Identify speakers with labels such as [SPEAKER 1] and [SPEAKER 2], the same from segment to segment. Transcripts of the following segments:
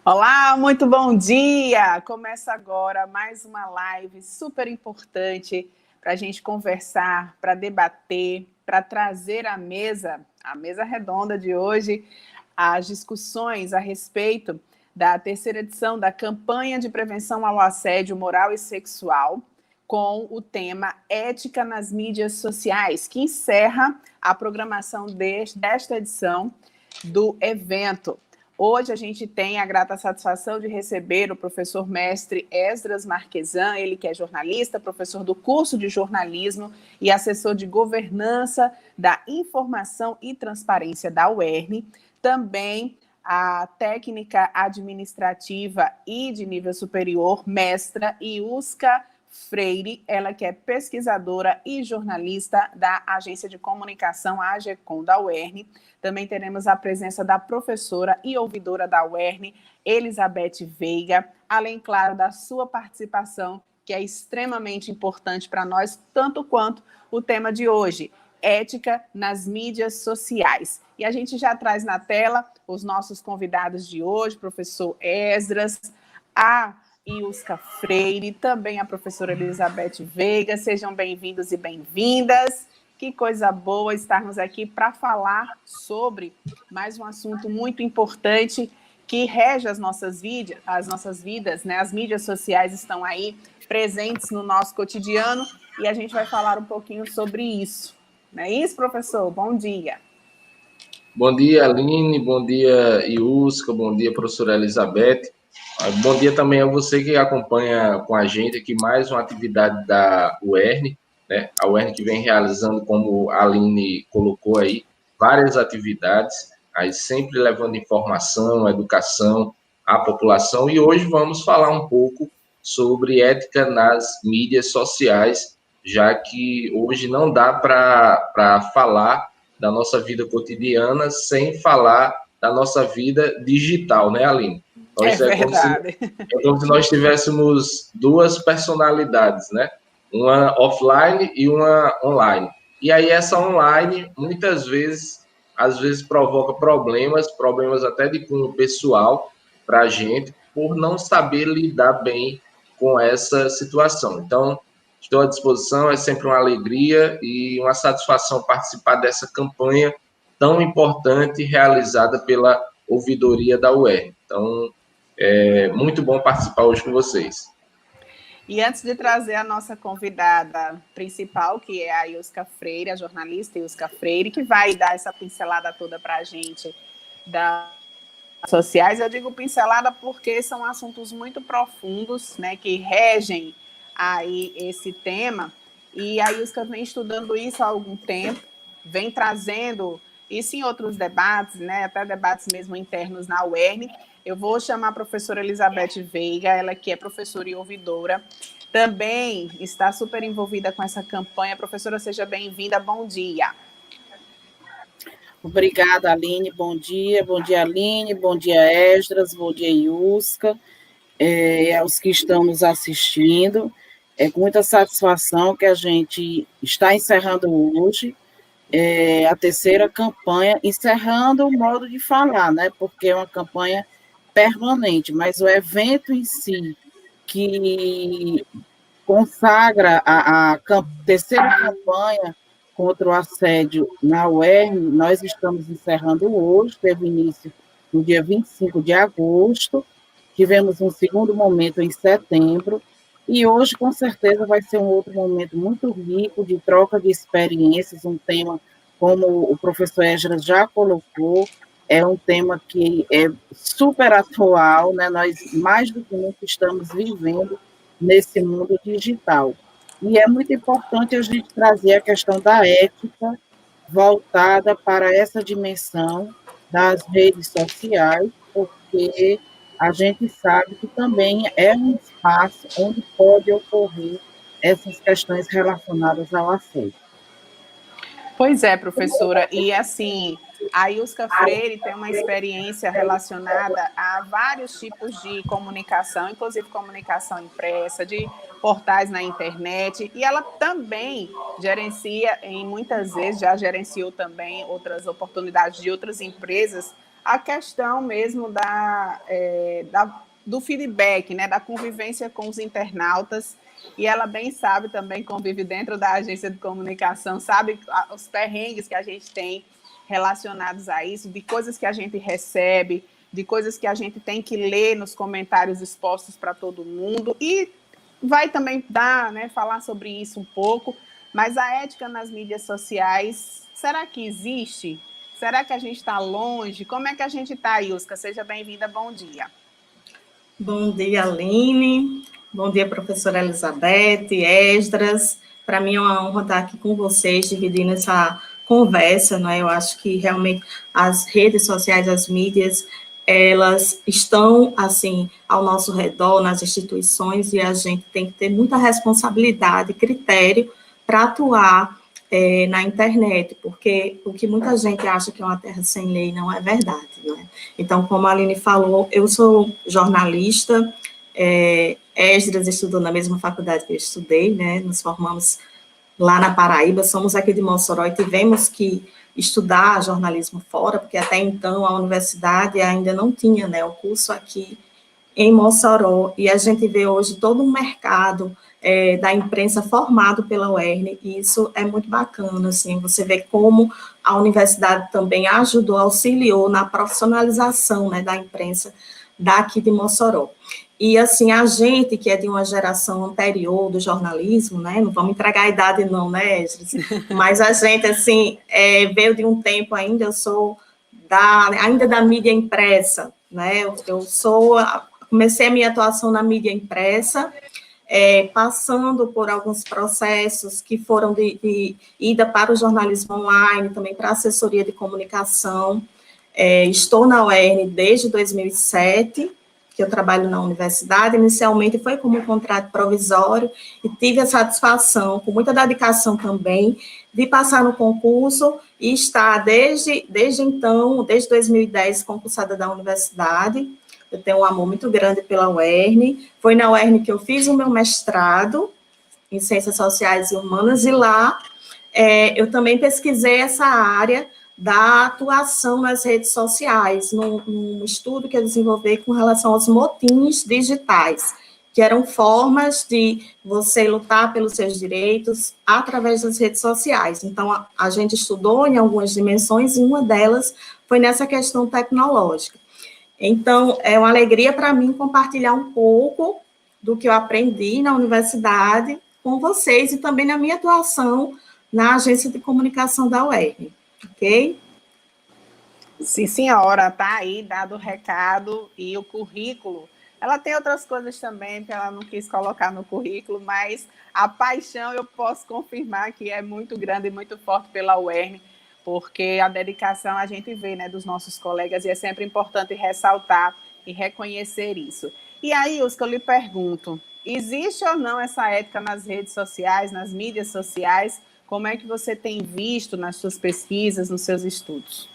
[SPEAKER 1] Olá, muito bom dia! Começa agora mais uma live super importante para a gente conversar, para debater, para trazer à mesa, a mesa redonda de hoje, as discussões a respeito da terceira edição da campanha de prevenção ao assédio moral e sexual, com o tema Ética nas Mídias Sociais, que encerra a programação desta edição do evento. Hoje a gente tem a grata satisfação de receber o professor mestre Esdras Marquesan, ele que é jornalista, professor do curso de jornalismo e assessor de governança da informação e transparência da UERN. Também a técnica administrativa e de nível superior, mestra Iusca Freire, ela que é pesquisadora e jornalista da Agência de Comunicação AGECOM da UERN. Também teremos a presença da professora e ouvidora da UERN, Elizabeth Veiga, além, claro, da sua participação, que é extremamente importante para nós, tanto quanto o tema de hoje, ética nas mídias sociais. E a gente já traz na tela os nossos convidados de hoje, professor Esdras, a Iusca Freire, também a professora Elizabeth Veiga. Sejam bem-vindos e bem-vindas. Que coisa boa estarmos aqui para falar sobre mais um assunto muito importante que rege as nossas vidas, né? As mídias sociais estão aí presentes no nosso cotidiano e a gente vai falar um pouquinho sobre isso. Não é isso, professor? Bom dia.
[SPEAKER 2] Bom dia, Aline. Bom dia, Iusca. Bom dia, professora Elizabeth. Bom dia também a você que acompanha com a gente aqui mais uma atividade da UERN, né? A UERN que vem realizando, como a Aline colocou aí, várias atividades, aí sempre levando informação, educação à população. E hoje vamos falar um pouco sobre ética nas mídias sociais, já que hoje não dá para falar da nossa vida cotidiana sem falar da nossa vida digital, né, Aline? É como se nós tivéssemos duas personalidades, né? Uma offline e uma online. E aí essa online, muitas vezes, às vezes provoca problemas até de cunho pessoal para a gente, por não saber lidar bem com essa situação. Então, estou à disposição, é sempre uma alegria e uma satisfação participar dessa campanha tão importante realizada pela ouvidoria da UERN. Então, é muito bom participar hoje com vocês.
[SPEAKER 1] E antes de trazer a nossa convidada principal, que é a Iusca Freire, a jornalista Iusca Freire, que vai dar essa pincelada toda para a gente das sociais, eu digo pincelada porque são assuntos muito profundos, né, que regem aí esse tema, e a Iusca vem estudando isso há algum tempo, vem trazendo isso em outros debates, né, até debates mesmo internos na UERN. Eu vou chamar a professora Elizabeth Veiga, ela que é professora e ouvidora, também está super envolvida com essa campanha. Professora, seja bem-vinda, bom dia.
[SPEAKER 3] Obrigada, Aline, bom dia, Aline, bom dia, Esdras, bom dia, Iusca, aos que estão nos assistindo. É com muita satisfação que a gente está encerrando hoje a terceira campanha, encerrando o modo de falar, né? Porque é uma campanha permanente, mas o evento em si, que consagra a terceira campanha contra o assédio na UERN, nós estamos encerrando hoje, teve início no dia 25 de agosto, tivemos um segundo momento em setembro, e hoje, com certeza, vai ser um outro momento muito rico de troca de experiências, um tema, como o professor Esdras já colocou, é um tema que é super atual, né? Nós, mais do que nunca, estamos vivendo nesse mundo digital. E é muito importante a gente trazer a questão da ética voltada para essa dimensão das redes sociais, porque a gente sabe que também é um espaço onde pode ocorrer essas questões relacionadas ao assédio.
[SPEAKER 1] Pois é, professora, e assim, a Iusca Freire tem uma experiência relacionada a vários tipos de comunicação, inclusive comunicação impressa, de portais na internet, e ela também gerencia, muitas vezes, já gerenciou também outras oportunidades de outras empresas a questão mesmo do feedback, né, da convivência com os internautas, e ela bem sabe também, convive dentro da agência de comunicação, sabe os perrengues que a gente tem relacionados a isso, de coisas que a gente recebe, de coisas que a gente tem que ler nos comentários expostos para todo mundo, e vai também falar sobre isso um pouco, mas a ética nas mídias sociais, será que existe? Será que a gente está longe? Como é que a gente está, Ilska? Seja bem-vinda, bom dia.
[SPEAKER 4] Bom dia, Aline. Bom dia, professora Elizabeth, Esdras. Para mim é uma honra estar aqui com vocês, dividindo essa conversa, né? Eu acho que realmente as redes sociais, as mídias, elas estão, assim, ao nosso redor, nas instituições, e a gente tem que ter muita responsabilidade, critério para atuar na internet, porque o que muita gente acha que é uma terra sem lei não é verdade, né? Então, como a Aline falou, eu sou jornalista, Esdras estudou na mesma faculdade que eu estudei, né? Nos formamos lá na Paraíba, somos aqui de Mossoró e tivemos que estudar jornalismo fora, porque até então a universidade ainda não tinha, né, o curso aqui em Mossoró, e a gente vê hoje todo um mercado da imprensa formado pela UERN, e isso é muito bacana, assim, você vê como a universidade também ajudou, auxiliou na profissionalização, né, da imprensa daqui de Mossoró. E, assim, a gente, que é de uma geração anterior do jornalismo, né, não vamos entregar a idade não, né, Esdras? Mas a gente, assim, veio de um tempo ainda, eu sou ainda da mídia impressa, né, comecei a minha atuação na mídia impressa, passando por alguns processos que foram de ida para o jornalismo online, também para a assessoria de comunicação. Estou na UERN desde 2007, que eu trabalho na universidade. Inicialmente foi como um contrato provisório e tive a satisfação, com muita dedicação também, de passar no concurso e estar desde então, desde 2010, concursada da universidade. Eu tenho um amor muito grande pela UERN. Foi na UERN que eu fiz o meu mestrado em Ciências Sociais e Humanas, e lá eu também pesquisei essa área da atuação nas redes sociais, num estudo que eu desenvolvi com relação aos motins digitais, que eram formas de você lutar pelos seus direitos através das redes sociais. Então, a gente estudou em algumas dimensões, e uma delas foi nessa questão tecnológica. Então, é uma alegria para mim compartilhar um pouco do que eu aprendi na universidade com vocês e também na minha atuação na agência de comunicação da UERN, ok?
[SPEAKER 1] Sim, senhora, tá aí dado o recado e o currículo. Ela tem outras coisas também que ela não quis colocar no currículo, mas a paixão eu posso confirmar que é muito grande e muito forte pela UERN, porque a dedicação a gente vê, né, dos nossos colegas, e é sempre importante ressaltar e reconhecer isso. E aí, Ilska, eu lhe pergunto, existe ou não essa ética nas redes sociais, nas mídias sociais? Como é que você tem visto nas suas pesquisas, nos seus estudos?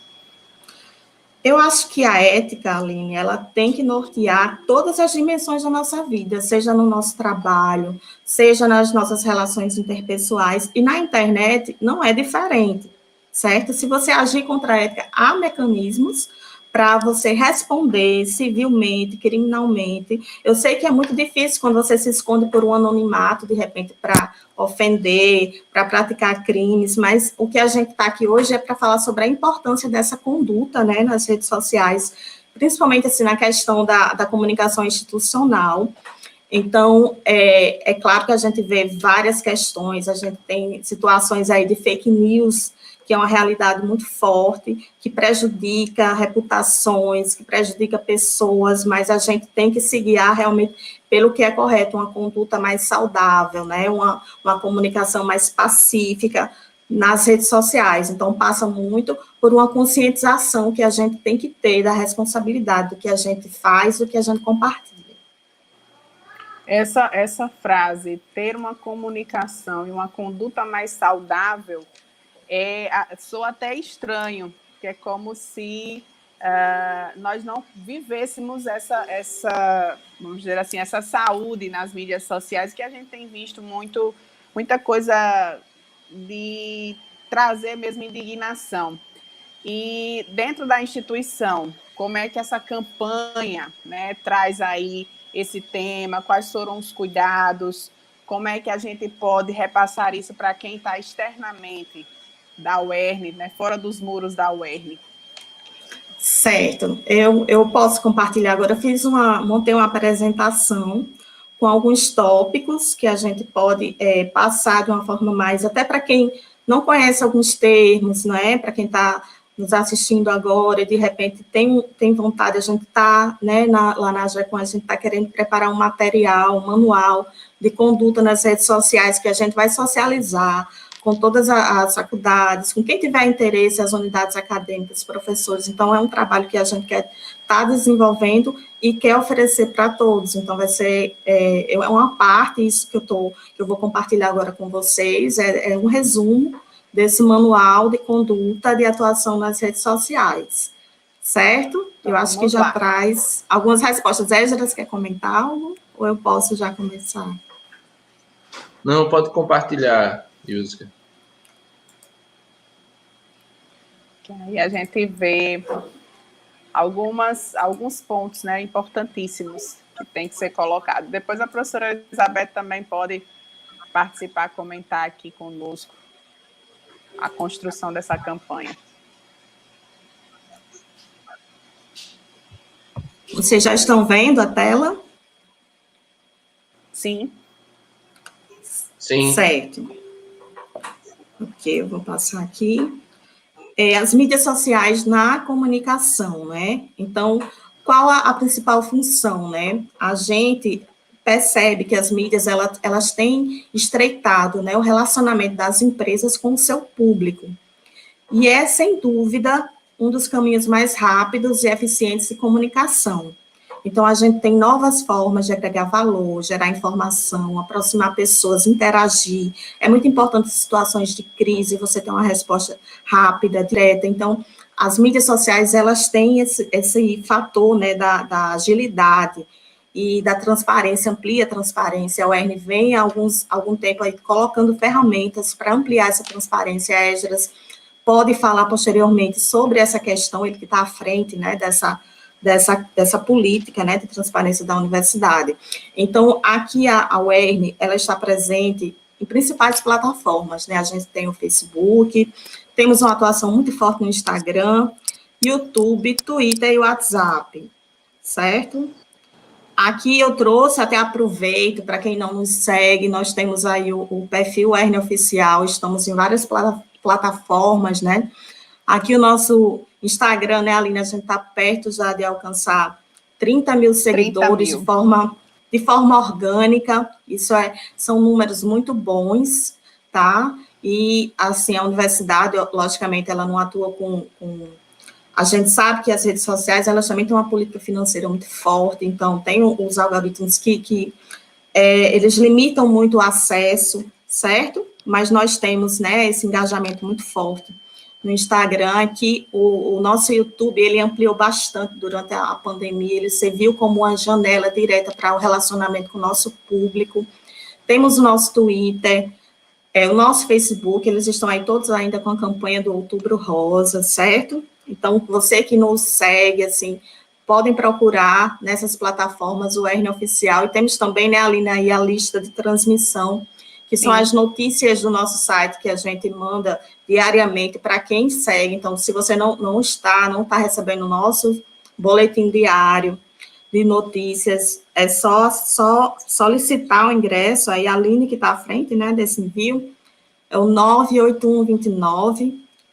[SPEAKER 4] Eu acho que a ética, Aline, ela tem que nortear todas as dimensões da nossa vida, seja no nosso trabalho, seja nas nossas relações interpessoais, e na internet não é diferente, certo? Se você agir contra a ética, há mecanismos para você responder civilmente, criminalmente. Eu sei que é muito difícil quando você se esconde por um anonimato, de repente, para ofender, para praticar crimes, mas o que a gente está aqui hoje é para falar sobre a importância dessa conduta, né, nas redes sociais, principalmente, assim, na questão da comunicação institucional. Então, é claro que a gente vê várias questões, a gente tem situações aí de fake news, que é uma realidade muito forte, que prejudica reputações, que prejudica pessoas, mas a gente tem que se guiar realmente pelo que é correto, uma conduta mais saudável, né? Uma comunicação mais pacífica nas redes sociais. Então, passa muito por uma conscientização que a gente tem que ter da responsabilidade do que a gente faz, do que a gente compartilha.
[SPEAKER 1] Essa frase, ter uma comunicação e uma conduta mais saudável, soa até estranho, que é como se nós não vivêssemos vamos dizer assim, essa saúde nas mídias sociais, que a gente tem visto muita coisa de trazer mesmo indignação. E dentro da instituição, como é que essa campanha, né, traz aí esse tema, quais foram os cuidados, como é que a gente pode repassar isso para quem está externamente da UERN, né, fora dos muros da UERN.
[SPEAKER 4] Certo, eu posso compartilhar agora. Eu montei uma apresentação com alguns tópicos que a gente pode passar de uma forma mais, até para quem não conhece alguns termos, não é? Para quem está nos assistindo agora e de repente tem vontade, a gente está, né, lá na AGECOM, a gente está querendo preparar um material, um manual de conduta nas redes sociais que a gente vai socializar com todas as faculdades, com quem tiver interesse, as unidades acadêmicas, professores. Então, é um trabalho que a gente quer estar desenvolvendo e quer oferecer para todos. Então, vai ser uma parte, isso que eu vou compartilhar agora com vocês, é um resumo desse manual de conduta de atuação nas redes sociais, certo? Eu acho que já traz algumas respostas. Esdras, quer comentar algo? Ou eu posso já começar?
[SPEAKER 2] Não, pode compartilhar, Ilska.
[SPEAKER 1] Aí a gente vê alguns pontos, né, importantíssimos que tem que ser colocados. Depois a professora Elizabeth também pode participar, comentar aqui conosco a construção dessa campanha.
[SPEAKER 4] Vocês já estão vendo a tela?
[SPEAKER 1] Sim.
[SPEAKER 2] Sim.
[SPEAKER 4] Certo. Ok, eu vou passar aqui. As mídias sociais na comunicação, né? Então, qual a principal função, né? A gente percebe que as mídias, elas têm estreitado, né, o relacionamento das empresas com o seu público. E é, sem dúvida, um dos caminhos mais rápidos e eficientes de comunicação. Então, a gente tem novas formas de agregar valor, gerar informação, aproximar pessoas, interagir. É muito importante em situações de crise, você ter uma resposta rápida, direta. Então, as mídias sociais, elas têm esse fator, né, da agilidade e da transparência, amplia a transparência. A UERN vem há algum tempo aí colocando ferramentas para ampliar essa transparência. A Esdras pode falar posteriormente sobre essa questão, ele que está à frente, né, dessa política, né, de transparência da universidade. Então, aqui a UERN, ela está presente em principais plataformas, né, a gente tem o Facebook, temos uma atuação muito forte no Instagram, YouTube, Twitter e WhatsApp, certo? Aqui eu trouxe, até aproveito, para quem não nos segue, nós temos aí o perfil UERN Oficial, estamos em várias plataformas, né? Aqui o nosso Instagram, né, Aline, a gente está perto já de alcançar 30 mil seguidores 30 mil. De forma orgânica, são números muito bons, tá? E, assim, a universidade, logicamente, ela não atua com... A gente sabe que as redes sociais, elas também têm uma política financeira muito forte, então tem os algoritmos que eles limitam muito o acesso, certo? Mas nós temos, né, esse engajamento muito forte no Instagram, que o nosso YouTube, ele ampliou bastante durante a pandemia, ele serviu como uma janela direta para o relacionamento com o nosso público. Temos o nosso Twitter, o nosso Facebook, eles estão aí todos ainda com a campanha do Outubro Rosa, certo? Então, você que nos segue, assim, podem procurar nessas plataformas o UERN Oficial, e temos também, né, Aline, aí a lista de transmissão, que são as notícias do nosso site que a gente manda diariamente para quem segue. Então, se você não está recebendo o nosso boletim diário de notícias, é só solicitar o ingresso, aí a Aline que está à frente, né, desse envio, é o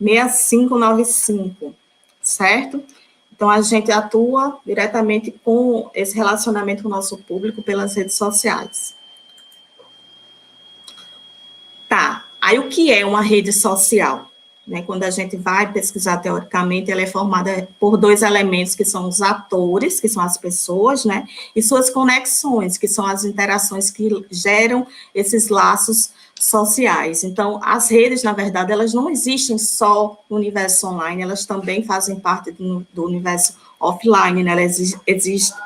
[SPEAKER 4] 98129-6595, certo? Então, a gente atua diretamente com esse relacionamento com o nosso público pelas redes sociais. Tá, aí o que é uma rede social? Né, quando a gente vai pesquisar teoricamente, ela é formada por dois elementos, que são os atores, que são as pessoas, né, e suas conexões, que são as interações que geram esses laços sociais. Então, as redes, na verdade, elas não existem só no universo online, elas também fazem parte do universo offline, né, elas existem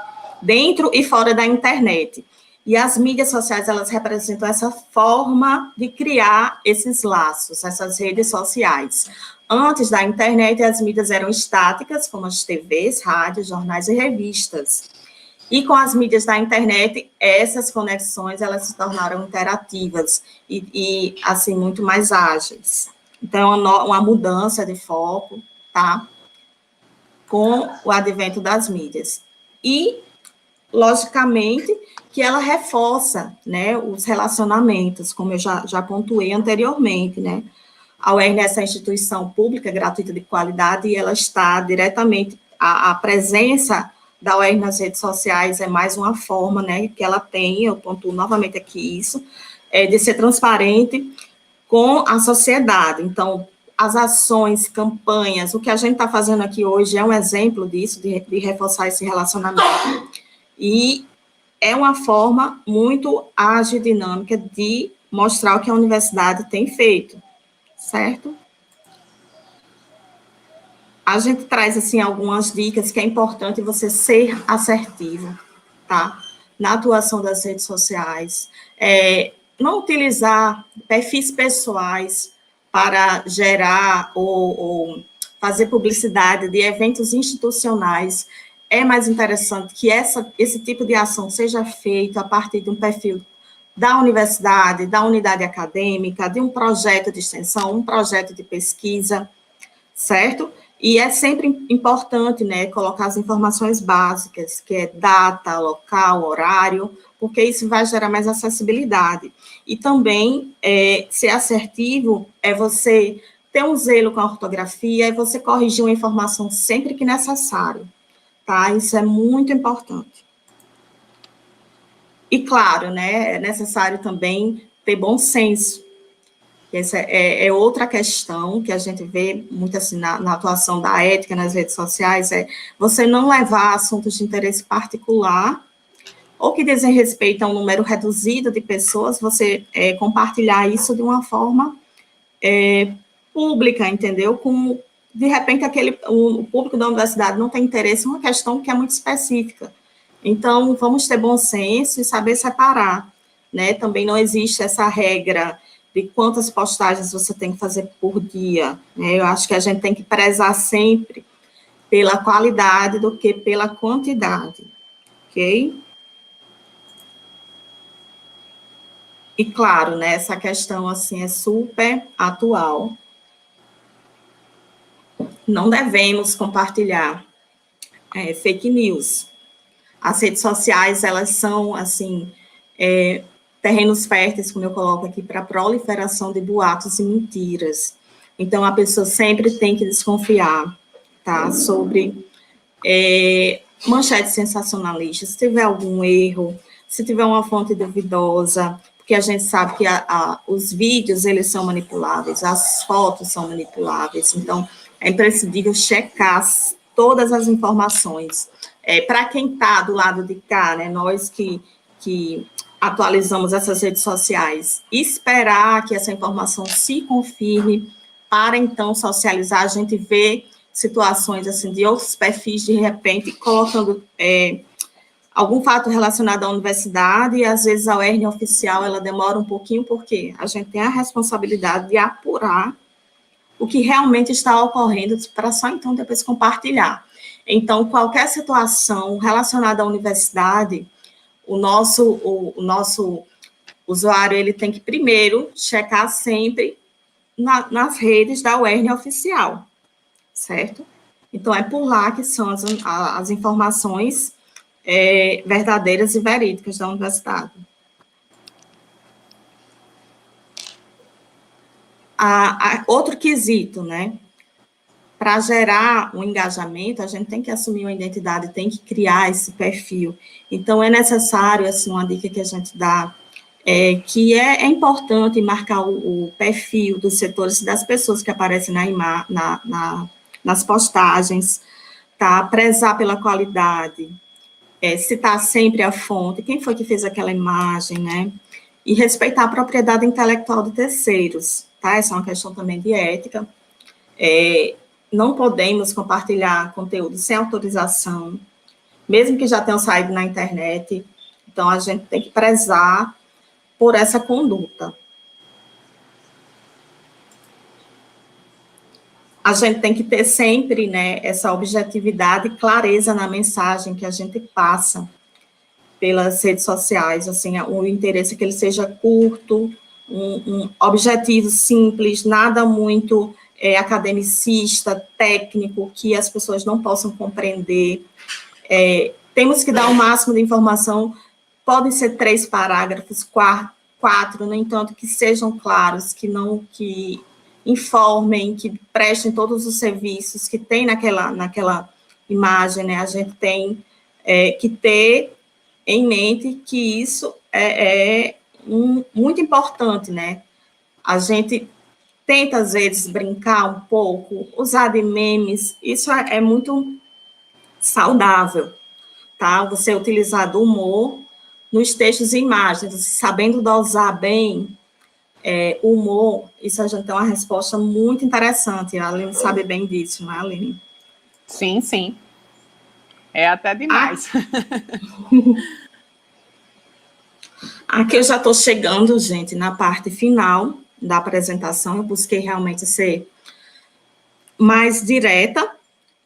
[SPEAKER 4] dentro e fora da internet. E as mídias sociais, elas representam essa forma de criar esses laços, essas redes sociais. Antes da internet, as mídias eram estáticas, como as TVs, rádios, jornais e revistas. E com as mídias da internet, essas conexões, elas se tornaram interativas e assim, muito mais ágeis. Então, uma mudança de foco, tá? Com o advento das mídias. E, logicamente, que ela reforça, né, os relacionamentos, como eu já pontuei anteriormente, né? A UERN é essa instituição pública, gratuita de qualidade, e ela está diretamente, a presença da UERN nas redes sociais é mais uma forma, né, que ela tem, eu pontuo novamente aqui isso, de ser transparente com a sociedade. Então, as ações, campanhas, o que a gente está fazendo aqui hoje é um exemplo disso, de reforçar esse relacionamento. E é uma forma muito ágil e dinâmica de mostrar o que a universidade tem feito, certo? A gente traz, assim, algumas dicas que é importante você ser assertivo, tá? Na atuação das redes sociais. Não utilizar perfis pessoais para gerar ou fazer publicidade de eventos institucionais. É mais interessante que esse tipo de ação seja feito a partir de um perfil da universidade, da unidade acadêmica, de um projeto de extensão, um projeto de pesquisa, certo? E é sempre importante, né, colocar as informações básicas, que é data, local, horário, porque isso vai gerar mais acessibilidade. E também, ser assertivo é você ter um zelo com a ortografia, é você corrigir uma informação sempre que necessário, tá? Isso é muito importante. E, claro, né, é necessário também ter bom senso. Essa é outra questão que a gente vê muito assim na atuação da ética nas redes sociais, é você não levar assuntos de interesse particular ou que dizem respeito a um número reduzido de pessoas, você compartilhar isso de uma forma pública, entendeu? De repente, o público da universidade não tem interesse em uma questão que é muito específica. Então, vamos ter bom senso e saber separar, né? Também não existe essa regra de quantas postagens você tem que fazer por dia, né? Eu acho que a gente tem que prezar sempre pela qualidade do que pela quantidade, ok? E, claro, né, essa questão, assim, é super atual. Não devemos compartilhar fake news. As redes sociais, elas são, assim, terrenos férteis, como eu coloco aqui, para a proliferação de boatos e mentiras. Então, a pessoa sempre tem que desconfiar, tá, sobre manchetes sensacionalistas, se tiver algum erro, se tiver uma fonte duvidosa, porque a gente sabe que os vídeos, eles são manipuláveis, as fotos são manipuláveis, então, é imprescindível checar todas as informações. Para quem está do lado de cá, né, nós que atualizamos essas redes sociais, esperar que essa informação se confirme, para então socializar, a gente vê situações assim, de outros perfis, de repente, colocando algum fato relacionado à universidade, e às vezes a UERN oficial, ela demora um pouquinho, porque a gente tem a responsabilidade de apurar o que realmente está ocorrendo, para só então depois compartilhar. Então, qualquer situação relacionada à universidade, o nosso usuário, ele tem que primeiro checar sempre nas redes da UERN oficial, certo? Então, é por lá que são as informações verdadeiras e verídicas da universidade. Outro quesito, né? Para gerar um engajamento, a gente tem que assumir uma identidade, tem que criar esse perfil. Então, é necessário, assim, uma dica que a gente dá, que é importante marcar o perfil dos setores, das pessoas que aparecem nas postagens, tá? Prezar pela qualidade, citar sempre a fonte, quem foi que fez aquela imagem, né? E respeitar a propriedade intelectual de terceiros, tá? Essa é uma questão também de ética. Não podemos compartilhar conteúdo sem autorização, mesmo que já tenham saído na internet, Então, a gente tem que prezar por essa conduta. A gente tem que ter sempre, né, essa objetividade e clareza na mensagem que a gente passa pelas redes sociais, assim, o interesse é que ele seja curto, um objetivo simples, nada muito academicista, técnico, que as pessoas não possam compreender. Temos que dar o máximo de informação, podem ser 3 parágrafos, 4, no entanto, que sejam claros, que informem, que prestem todos os serviços que tem naquela imagem, né? A gente tem que ter em mente que isso é muito importante, né? A gente tenta, às vezes, brincar um pouco, usar de memes, isso é muito saudável, tá? Você utilizar do humor nos textos e imagens, sabendo dosar bem o humor, isso a gente tem uma resposta muito interessante. A Aline sabe bem disso, não é, Aline?
[SPEAKER 1] Sim, sim. É até demais.
[SPEAKER 4] Aqui eu já estou chegando, gente, na parte final da apresentação. Eu busquei realmente ser mais direta,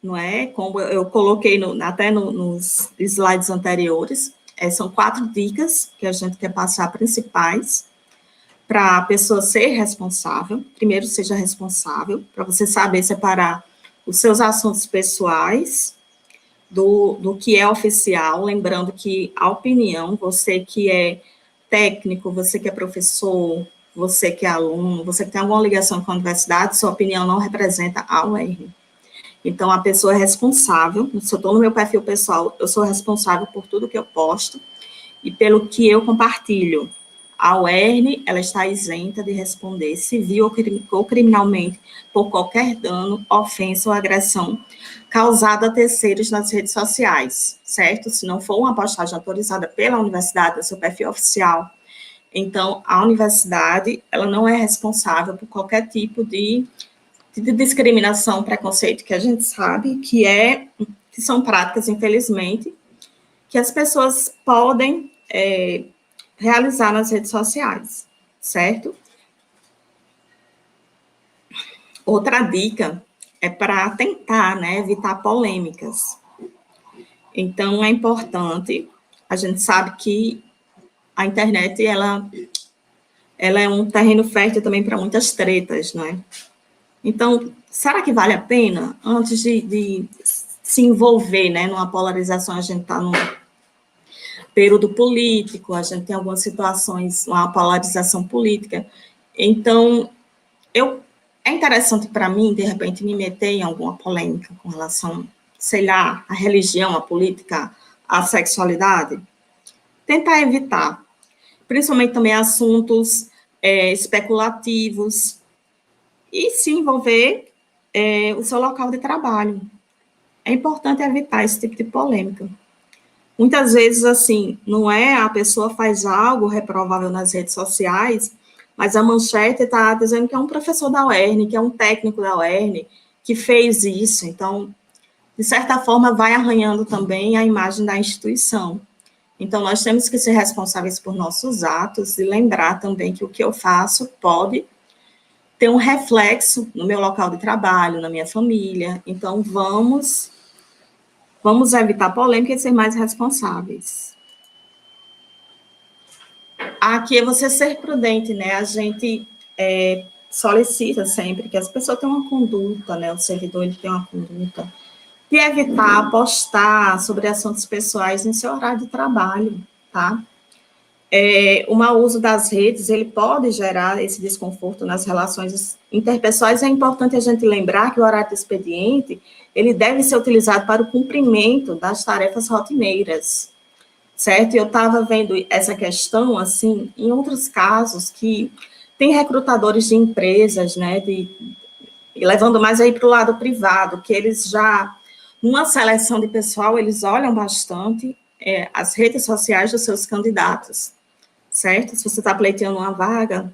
[SPEAKER 4] não é? Como eu coloquei até nos slides anteriores. São 4 dicas que a gente quer passar, principais, para a pessoa ser responsável. Primeiro, seja responsável, para você saber separar os seus assuntos pessoais do que é oficial, lembrando que a opinião, você que é técnico, você que é professor, você que é aluno, você que tem alguma ligação com a universidade, sua opinião não representa a UERN. Então, a pessoa é responsável, se eu estou no meu perfil pessoal, eu sou responsável por tudo que eu posto e pelo que eu compartilho. A UERN, ela está isenta de responder civil ou criminalmente por qualquer dano, ofensa ou agressão causada a terceiros nas redes sociais, certo? Se não for uma postagem autorizada pela universidade, no seu perfil oficial, então a universidade, ela não é responsável por qualquer tipo de discriminação, preconceito, que a gente sabe que são práticas, infelizmente, que as pessoas podem realizar nas redes sociais, certo? Outra dica é para tentar, né, evitar polêmicas. Então, é importante, a gente sabe que a internet, ela é um terreno fértil também para muitas tretas, não é? Então, será que vale a pena, antes de se envolver, né, numa polarização, a gente está num período político, a gente tem algumas situações, uma polarização política. Então, é interessante para mim, de repente, me meter em alguma polêmica com relação, sei lá, à religião, à política, à sexualidade? Tentar evitar, principalmente também assuntos especulativos, e se envolver o seu local de trabalho. É importante evitar esse tipo de polêmica. Muitas vezes, assim, não é a pessoa faz algo reprovável nas redes sociais, mas a manchete está dizendo que é um professor da UERN, que é um técnico da UERN, que fez isso. Então, de certa forma, vai arranhando também a imagem da instituição. Então, nós temos que ser responsáveis por nossos atos e lembrar também que o que eu faço pode ter um reflexo no meu local de trabalho, na minha família. Então, vamos evitar polêmica e ser mais responsáveis. Aqui é você ser prudente, né? A gente solicita sempre que as pessoas tenham uma conduta, né? O servidor ele tem uma conduta de evitar postar sobre assuntos pessoais em seu horário de trabalho, tá? O mau uso das redes, ele pode gerar esse desconforto nas relações interpessoais. É importante a gente lembrar que o horário de expediente, ele deve ser utilizado para o cumprimento das tarefas rotineiras, certo? Eu estava vendo essa questão, assim, em outros casos, que tem recrutadores de empresas, né, levando mais aí para o lado privado, que eles já, numa seleção de pessoal, eles olham bastante as redes sociais dos seus candidatos, certo? Se você está pleiteando uma vaga,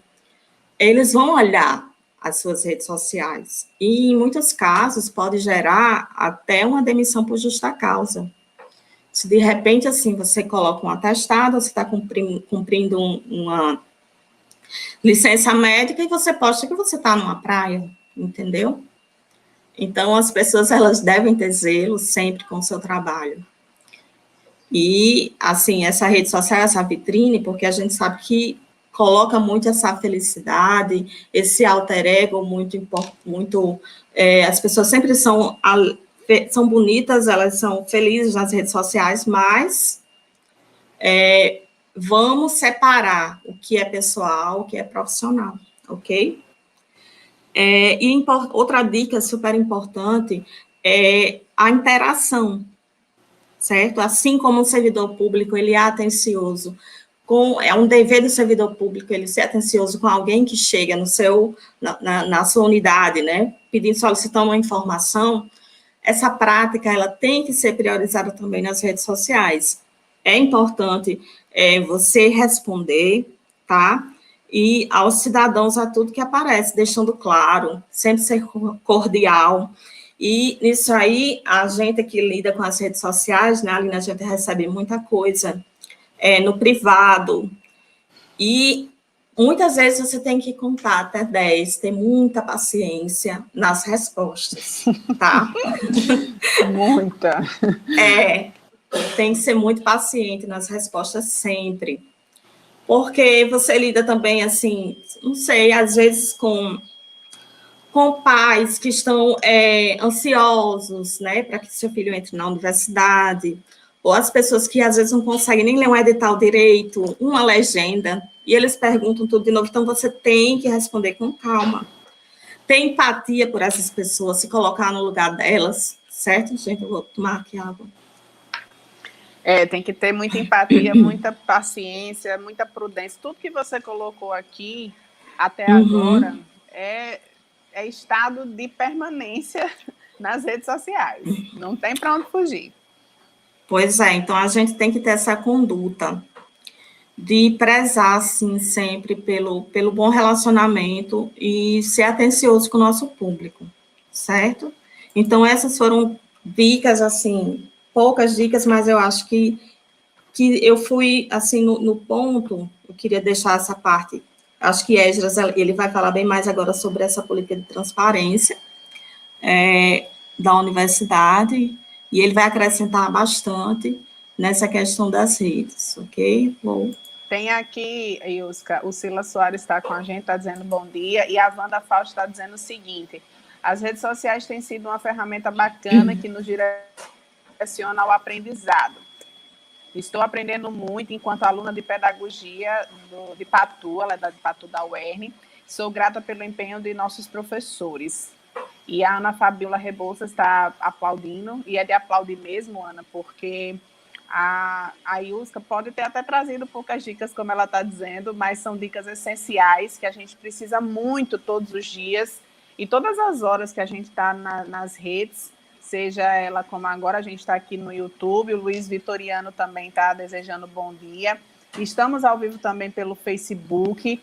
[SPEAKER 4] eles vão olhar as suas redes sociais. E, em muitos casos, pode gerar até uma demissão por justa causa. Se de repente, assim, você coloca um atestado, você está cumprindo uma licença médica e você posta que você está numa praia, entendeu? Então, as pessoas, elas devem ter zelo sempre com o seu trabalho. E, assim, essa rede social, essa vitrine, porque a gente sabe que coloca muito essa felicidade, esse alter ego as pessoas sempre são bonitas, elas são felizes nas redes sociais, mas vamos separar o que é pessoal, o que é profissional, ok? Outra dica super importante é a interação, certo? Assim como o servidor público, ele é atencioso, é um dever do servidor público ele ser atencioso com alguém que chega na sua unidade, né, solicitando uma informação. Essa prática, ela tem que ser priorizada também nas redes sociais. É importante você responder, tá? E aos cidadãos a tudo que aparece, deixando claro, sempre ser cordial. E nisso aí, a gente que lida com as redes sociais, né, Aline, a gente recebe muita coisa no privado, e muitas vezes você tem que contar até 10, ter muita paciência nas respostas, tá?
[SPEAKER 1] Muita.
[SPEAKER 4] Tem que ser muito paciente nas respostas sempre, porque você lida também, assim, não sei, às vezes com pais que estão ansiosos, né, para que seu filho entre na universidade, ou as pessoas que às vezes não conseguem nem ler um edital direito, uma legenda, e eles perguntam tudo de novo, então você tem que responder com calma. Ter empatia por essas pessoas, se colocar no lugar delas, certo, gente? Eu vou tomar aqui água.
[SPEAKER 1] Tem que ter muita empatia, muita paciência, muita prudência. Tudo que você colocou aqui, até agora, é estado de permanência nas redes sociais. Não tem para onde fugir.
[SPEAKER 4] Pois é, então a gente tem que ter essa conduta de prezar, assim, sempre pelo bom relacionamento e ser atencioso com o nosso público, certo? Então, essas foram dicas, assim, poucas dicas, mas eu acho que eu fui, assim, no ponto, eu queria deixar essa parte, acho que Esdras, ele vai falar bem mais agora sobre essa política de transparência da universidade, e ele vai acrescentar bastante nessa questão das redes, ok?
[SPEAKER 1] Tem aqui, Ilska, o Silas Soares está com a gente, está dizendo bom dia, e a Wanda Fausto está dizendo o seguinte: as redes sociais têm sido uma ferramenta bacana que nos direciona ao aprendizado. Estou aprendendo muito enquanto aluna de pedagogia de Patu, ela é de Patu da UERN. Sou grata pelo empenho de nossos professores. E a Ana Fabiola Rebouças está aplaudindo, e é de aplaudir mesmo, Ana, porque a Ilska pode ter até trazido poucas dicas, como ela está dizendo, mas são dicas essenciais que a gente precisa muito todos os dias e todas as horas que a gente está nas redes, seja ela como agora a gente está aqui no YouTube, o Luiz Vitoriano também está desejando bom dia. Estamos ao vivo também pelo Facebook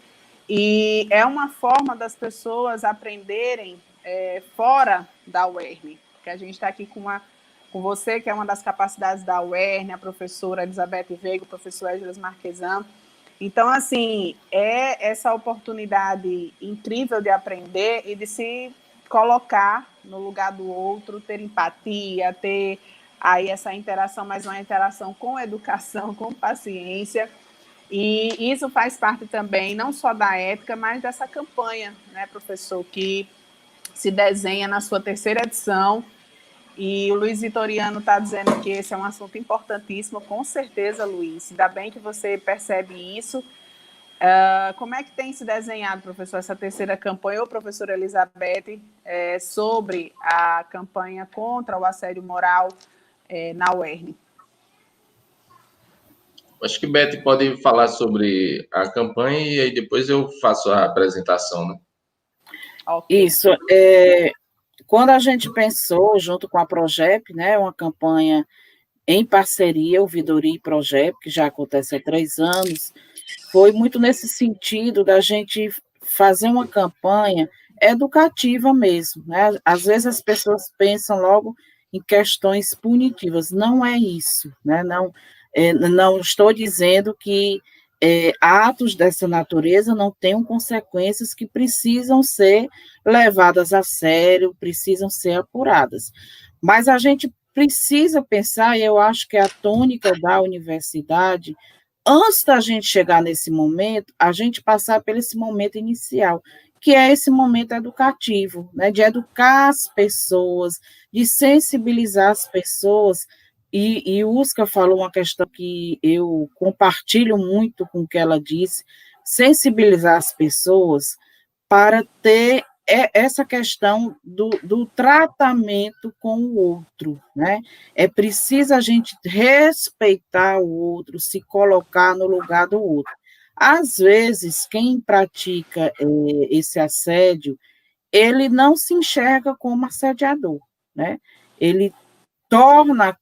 [SPEAKER 1] e é uma forma das pessoas aprenderem fora da UERN, porque a gente está aqui com você, que é uma das capacidades da UERN, a professora Elizabeth Veiga, o professor Esdras Marquesan. Então, assim, é essa oportunidade incrível de aprender e de se colocar no lugar do outro, ter empatia, ter aí essa interação, mas uma interação com educação, com paciência. E isso faz parte também, não só da ética, mas dessa campanha, né, professor, que se desenha na sua 3ª edição. E o Luiz Vitoriano está dizendo que esse é um assunto importantíssimo, com certeza, Luiz. Ainda bem que você percebe isso. Como é que tem se desenhado, professor, essa 3ª campanha, ou professora Elizabeth, sobre a campanha contra o assédio moral na UERN?
[SPEAKER 2] Acho que Beth pode falar sobre a campanha e aí depois eu faço a apresentação, né?
[SPEAKER 3] Okay. Isso, quando a gente pensou, junto com a Progep, né, uma campanha em parceria, o Vidoria e Progep, que já acontece há 3 anos, foi muito nesse sentido da gente fazer uma campanha educativa mesmo, né? Às vezes as pessoas pensam logo em questões punitivas. Não é isso, né? Não estou dizendo que atos dessa natureza não tenham consequências que precisam ser levadas a sério, precisam ser apuradas. Mas a gente precisa pensar, e eu acho que a tônica da universidade, antes da gente chegar nesse momento, a gente passar por esse momento inicial, que é esse momento educativo, né, de educar as pessoas, de sensibilizar as pessoas. E Usca falou uma questão que eu compartilho muito com o que ela disse: sensibilizar as pessoas para ter essa questão do tratamento com o outro, né? É preciso a gente respeitar o outro, se colocar no lugar do outro. Às vezes, quem pratica esse assédio, ele não se enxerga como assediador, né? Ele torna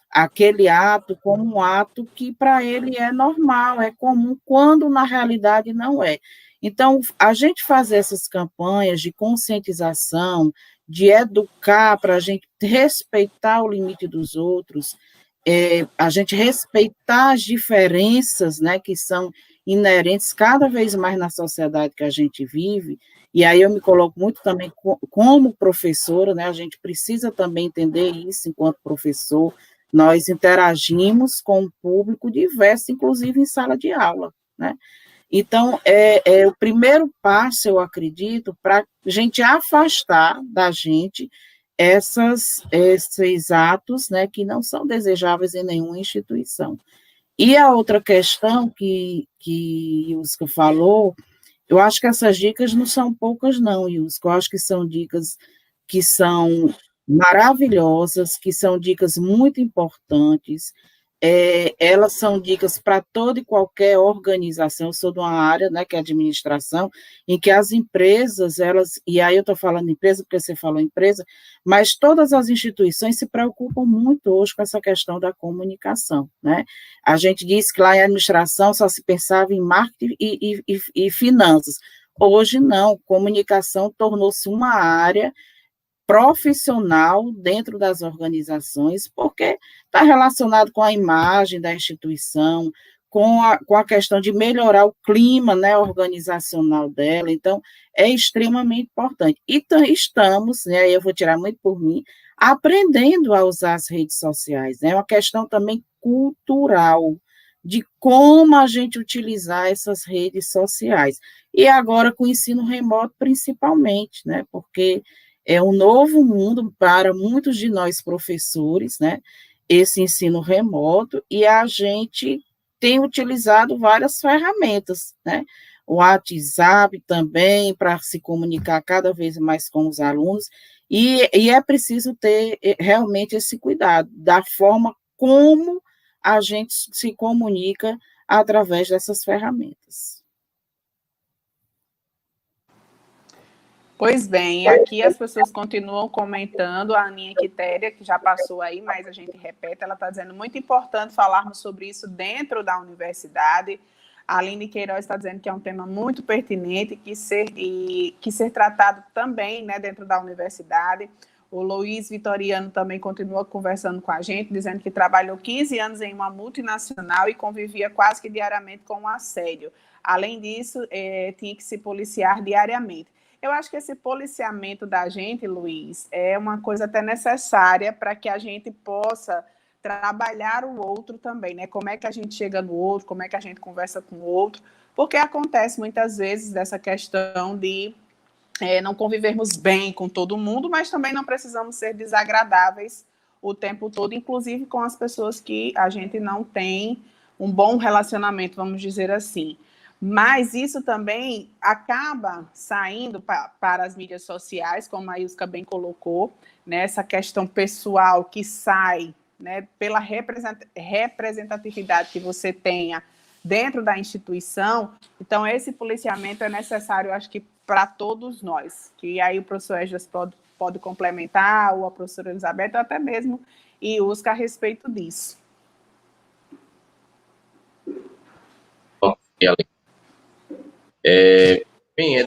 [SPEAKER 3] aquele ato como um ato que para ele é normal, é comum, quando na realidade não é. Então, a gente fazer essas campanhas de conscientização, de educar para a gente respeitar o limite dos outros, a gente respeitar as diferenças, né, que são inerentes cada vez mais na sociedade que a gente vive. E aí eu me coloco muito também como professora, né, a gente precisa também entender isso enquanto professor. Nós interagimos com um público diverso, inclusive em sala de aula, né? Então, o primeiro passo, eu acredito, para a gente afastar da gente esses atos, né, que não são desejáveis em nenhuma instituição. E a outra questão que Yuska falou, eu acho que essas dicas não são poucas, não, Yuska. Eu acho que são dicas que são maravilhosas, que são dicas muito importantes. Elas são dicas para toda e qualquer organização. Eu sou de uma área, né, que é a administração, em que as empresas, e aí eu estou falando empresa porque você falou empresa, mas todas as instituições se preocupam muito hoje com essa questão da comunicação, né? A gente disse que lá em administração só se pensava em marketing e finanças. Hoje não, comunicação tornou-se uma área profissional dentro das organizações, porque está relacionado com a imagem da instituição, com a questão de melhorar o clima, né, organizacional dela. Então, é extremamente importante. E estamos, né, eu vou tirar muito por mim, aprendendo a usar as redes sociais. Né, é uma questão também cultural, de como a gente utilizar essas redes sociais. E agora com o ensino remoto, principalmente, né, porque é um novo mundo para muitos de nós professores, né? Esse ensino remoto, e a gente tem utilizado várias ferramentas, né? O WhatsApp também, para se comunicar cada vez mais com os alunos, e é preciso ter realmente esse cuidado, da forma como a gente se comunica através dessas ferramentas.
[SPEAKER 1] Pois bem, aqui as pessoas continuam comentando, a Aninha Quitéria, que já passou aí, mas a gente repete, ela está dizendo muito importante falarmos sobre isso dentro da universidade. A Aline Queiroz está dizendo que é um tema muito pertinente que ser tratado também, né, dentro da universidade. O Luiz Vitoriano também continua conversando com a gente, dizendo que trabalhou 15 anos em uma multinacional e convivia quase que diariamente com o assédio. Além disso, tinha que se policiar diariamente. Eu acho que esse policiamento da gente, Luiz, é uma coisa até necessária para que a gente possa trabalhar o outro também, né? Como é que a gente chega no outro, como é que a gente conversa com o outro, porque acontece muitas vezes dessa questão de não convivermos bem com todo mundo, mas também não precisamos ser desagradáveis o tempo todo, inclusive com as pessoas que a gente não tem um bom relacionamento, vamos dizer assim. Mas isso também acaba saindo para as mídias sociais, como a Yuska bem colocou, né, essa questão pessoal que sai, né, pela representatividade que você tenha dentro da instituição. Então, esse policiamento é necessário, acho que, para todos nós. Que aí o professor Esdras pode complementar, ou a professora Elizabeth, ou até mesmo Yuska a respeito disso.
[SPEAKER 2] Bem,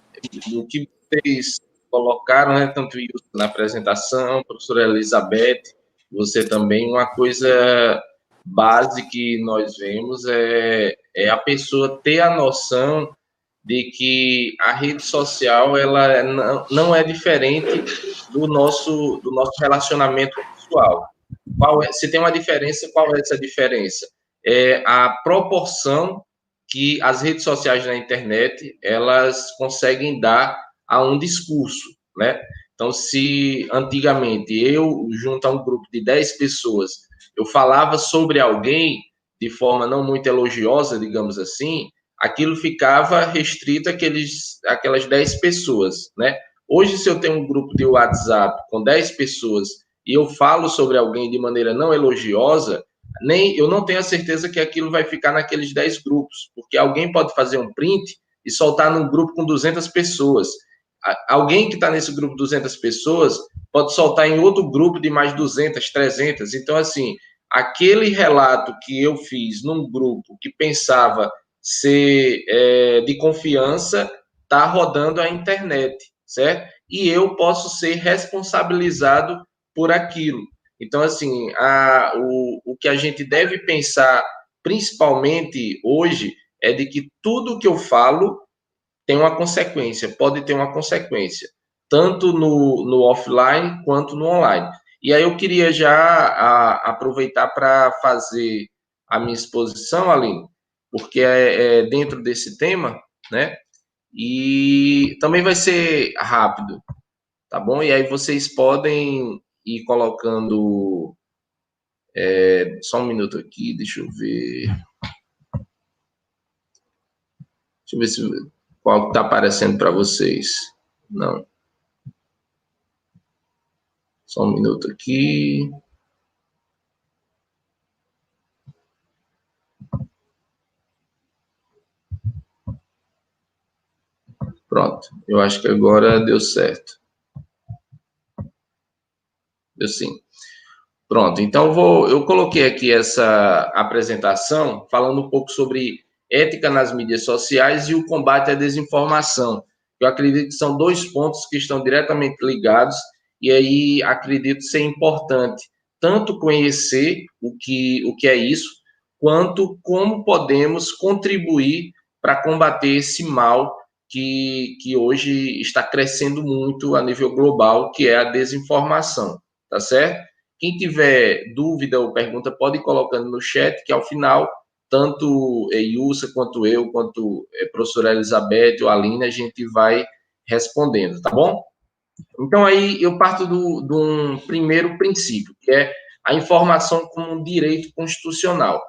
[SPEAKER 2] do que vocês colocaram, né, tanto isso na apresentação, professora Elizabeth, você também, uma coisa base que nós vemos é a pessoa ter a noção de que a rede social ela não é diferente do nosso relacionamento pessoal. Se tem uma diferença, qual é essa diferença? É a proporção que as redes sociais na internet elas conseguem dar a um discurso, né? Então, se antigamente eu, junto a um grupo de 10 pessoas, eu falava sobre alguém de forma não muito elogiosa, digamos assim, aquilo ficava restrito àquelas 10 pessoas, né? Hoje, se eu tenho um grupo de WhatsApp com 10 pessoas e eu falo sobre alguém de maneira não elogiosa, eu não tenho a certeza que aquilo vai ficar naqueles 10 grupos, porque alguém pode fazer um print e soltar num grupo com 200 pessoas. Alguém que está nesse grupo de 200 pessoas pode soltar em outro grupo de mais 200, 300. Então, assim, aquele relato que eu fiz num grupo que pensava ser de confiança está rodando a internet, certo? E eu posso ser responsabilizado por aquilo. Então, assim, o que a gente deve pensar, principalmente hoje, é de que tudo que eu falo tem uma consequência, pode ter uma consequência, tanto no offline quanto no online. E aí eu queria já aproveitar para fazer a minha exposição, Aline, porque é dentro desse tema, né? E também vai ser rápido, tá bom? E aí vocês podem ir colocando. Só um minuto aqui, deixa eu ver. Deixa eu ver qual está aparecendo para vocês. Não. Só um minuto aqui. Pronto. Eu acho que agora deu certo. Deu sim. Pronto. Então, eu coloquei aqui essa apresentação falando um pouco sobre ética nas mídias sociais e o combate à desinformação. Eu acredito que são dois pontos que estão diretamente ligados e aí acredito ser importante tanto conhecer o que é isso, quanto como podemos contribuir para combater esse mal que hoje está crescendo muito a nível global, que é a desinformação, tá certo? Quem tiver dúvida ou pergunta pode ir colocando no chat, que ao final tanto Ilsa, quanto eu, quanto a professora Elizabeth ou a Aline, a gente vai respondendo, tá bom? Então, aí eu parto de um primeiro princípio, que é a informação como um direito constitucional.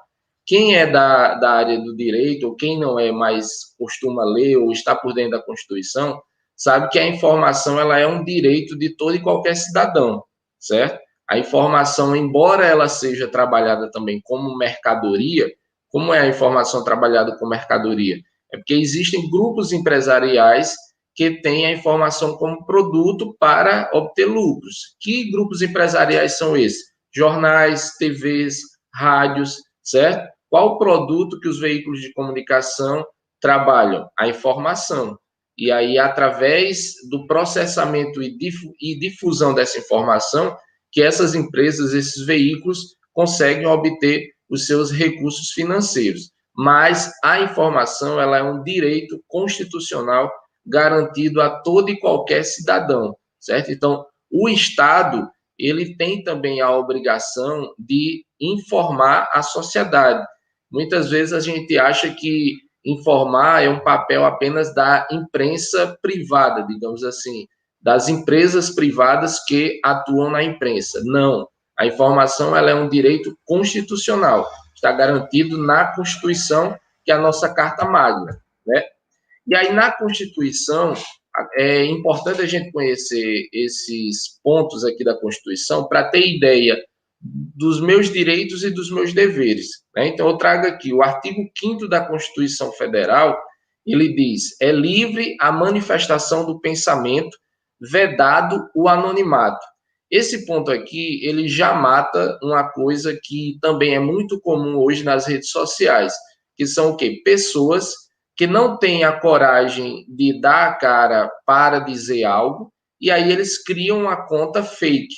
[SPEAKER 2] Quem é da área do direito, ou quem não é, mas costuma ler ou está por dentro da Constituição, sabe que a informação ela é um direito de todo e qualquer cidadão, certo? A informação, embora ela seja trabalhada também como mercadoria, como é a informação trabalhada como mercadoria? É porque existem grupos empresariais que têm a informação como produto para obter lucros. Que grupos empresariais são esses? Jornais, TVs, rádios, certo? Qual o produto que os veículos de comunicação trabalham? A informação. E aí, através do processamento e difusão dessa informação, que essas empresas, esses veículos, conseguem obter os seus recursos financeiros. Mas a informação ela é um direito constitucional garantido a todo e qualquer cidadão, certo? Então, o Estado, ele tem também a obrigação de informar a sociedade. Muitas vezes a gente acha que informar é um papel apenas da imprensa privada, digamos assim, das empresas privadas que atuam na imprensa. Não. A informação ela é um direito constitucional, está garantido na Constituição, que é a nossa Carta Magna, né? E aí, na Constituição, é importante a gente conhecer esses pontos aqui da Constituição para ter ideia dos meus direitos e dos meus deveres, né? Então, eu trago aqui o artigo 5º da Constituição Federal, ele diz, é livre a manifestação do pensamento, vedado o anonimato. Esse ponto aqui, ele já mata uma coisa que também é muito comum hoje nas redes sociais, que são o quê? Pessoas que não têm a coragem de dar a cara para dizer algo e aí eles criam uma conta fake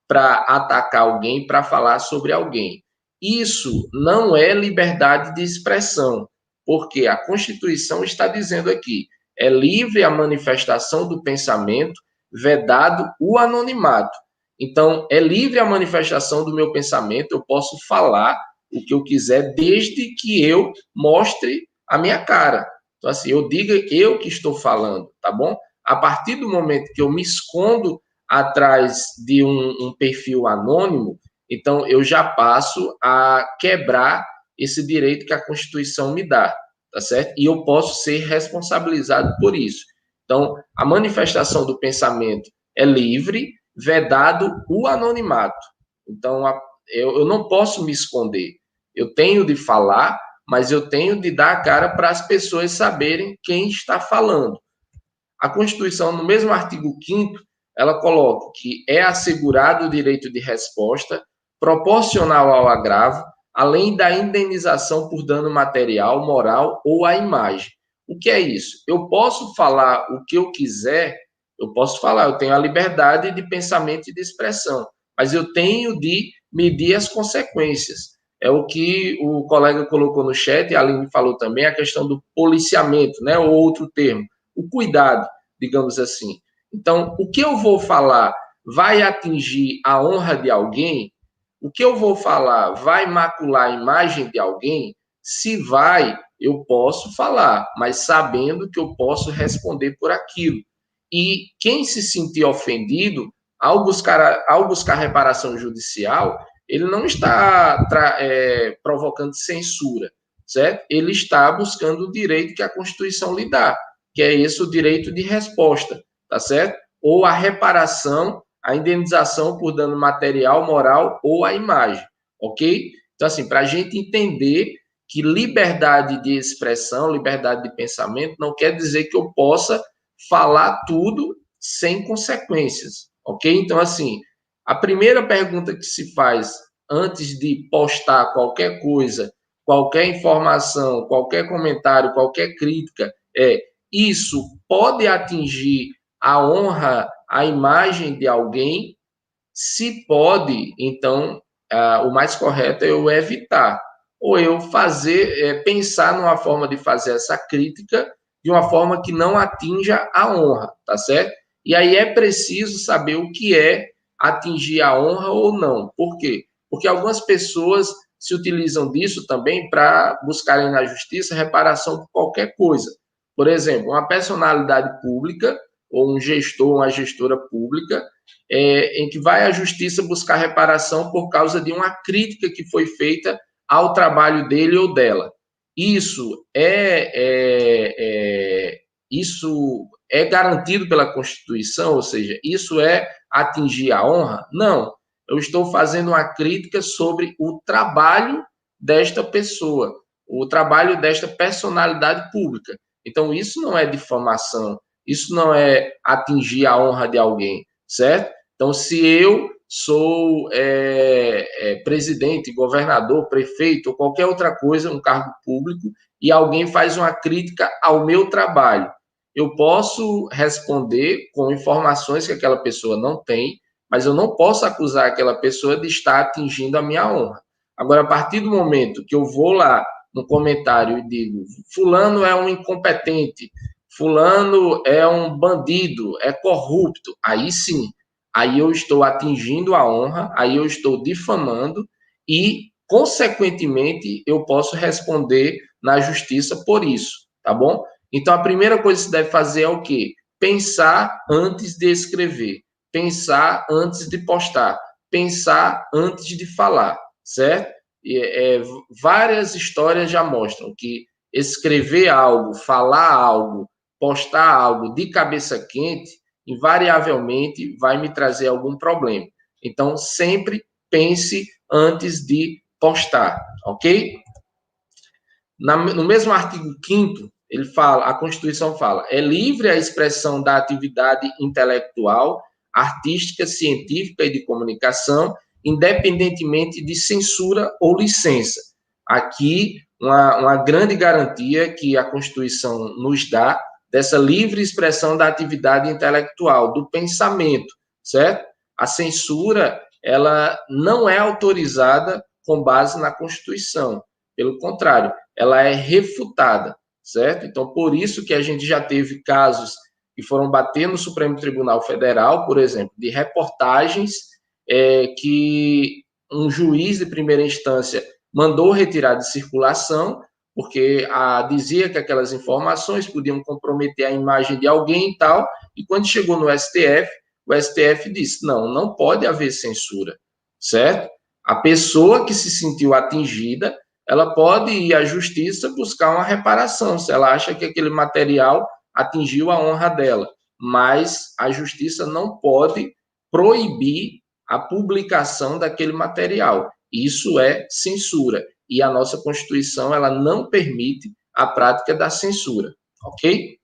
[SPEAKER 2] para atacar alguém, para falar sobre alguém. Isso não é liberdade de expressão, porque a Constituição está dizendo aqui, é livre a manifestação do pensamento, vedado o anonimato. Então, é livre a manifestação do meu pensamento, eu posso falar o que eu quiser, desde que eu mostre a minha cara. Então, assim, eu diga eu que estou falando, tá bom? A partir do momento que eu me escondo atrás de um perfil anônimo, então eu já passo a quebrar esse direito que a Constituição me dá, tá certo? E eu posso ser responsabilizado por isso. Então, a manifestação do pensamento é livre, vedado o anonimato. Então, eu não posso me esconder. Eu tenho de falar, mas eu tenho de dar a cara para as pessoas saberem quem está falando. A Constituição, no mesmo artigo 5º, ela coloca que é assegurado o direito de resposta proporcional ao agravo, além da indenização por dano material, moral ou à imagem. O que é isso? Eu posso falar o que eu quiser, eu posso falar, eu tenho a liberdade de pensamento e de expressão, mas eu tenho de medir as consequências. É o que o colega colocou no chat, e a Aline falou também, a questão do policiamento, né, ou outro termo, o cuidado, digamos assim. Então, o que eu vou falar vai atingir a honra de alguém? O que eu vou falar vai macular a imagem de alguém? Se vai, eu posso falar, mas sabendo que eu posso responder por aquilo. E quem se sentir ofendido, ao buscar reparação judicial, ele não está provocando censura, certo? Ele está buscando o direito que a Constituição lhe dá, que é esse o direito de resposta, tá certo? Ou a reparação, a indenização por dano material, moral ou à imagem, ok? Então, assim, para a gente entender que liberdade de expressão, liberdade de pensamento, não quer dizer que eu possa falar tudo sem consequências, ok? Então, assim, a primeira pergunta que se faz antes de postar qualquer coisa, qualquer informação, qualquer comentário, qualquer crítica, é: isso pode atingir a honra, a imagem de alguém? Se pode, então, o mais correto é eu evitar. Ou eu pensar numa forma de fazer essa crítica de uma forma que não atinja a honra, tá certo? E aí é preciso saber o que é atingir a honra ou não. Por quê? Porque algumas pessoas se utilizam disso também para buscarem na justiça reparação por qualquer coisa. Por exemplo, uma personalidade pública ou um gestor, uma gestora pública, em que vai à justiça buscar reparação por causa de uma crítica que foi feita ao trabalho dele ou dela. Isso é garantido pela Constituição, ou seja, isso é atingir a honra? Não. Eu estou fazendo uma crítica sobre o trabalho desta pessoa, o trabalho desta personalidade pública. Então, isso não é difamação, isso não é atingir a honra de alguém, certo? Então, se eu sou presidente, governador, prefeito ou qualquer outra coisa, um cargo público, e alguém faz uma crítica ao meu trabalho, eu posso responder com informações que aquela pessoa não tem, mas eu não posso acusar aquela pessoa de estar atingindo a minha honra. Agora, a partir do momento que eu vou lá no comentário e digo: fulano é um incompetente, fulano é um bandido, é corrupto, aí sim, aí eu estou atingindo a honra, aí eu estou difamando e, consequentemente, eu posso responder na justiça por isso, tá bom? Então, a primeira coisa que você deve fazer é o quê? Pensar antes de escrever, pensar antes de postar, pensar antes de falar, certo? Várias histórias já mostram que escrever algo, falar algo, postar algo de cabeça quente, invariavelmente vai me trazer algum problema. Então, sempre pense antes de postar, ok? No mesmo artigo 5º, ele fala, a Constituição fala: é livre a expressão da atividade intelectual, artística, científica e de comunicação, independentemente de censura ou licença. Aqui, uma grande garantia que a Constituição nos dá dessa livre expressão da atividade intelectual, do pensamento, certo? A censura, ela não é autorizada com base na Constituição. Pelo contrário, ela é refutada, certo? Então, por isso que a gente já teve casos que foram bater no Supremo Tribunal Federal, por exemplo, de reportagens que um juiz de primeira instância mandou retirar de circulação, porque dizia que aquelas informações podiam comprometer a imagem de alguém e tal, e quando chegou no STF, o STF disse, não pode haver censura, certo? A pessoa que se sentiu atingida, ela pode ir à justiça buscar uma reparação, se ela acha que aquele material atingiu a honra dela, mas a justiça não pode proibir a publicação daquele material. Isso é censura. E a nossa Constituição, ela não permite a prática da censura, ok?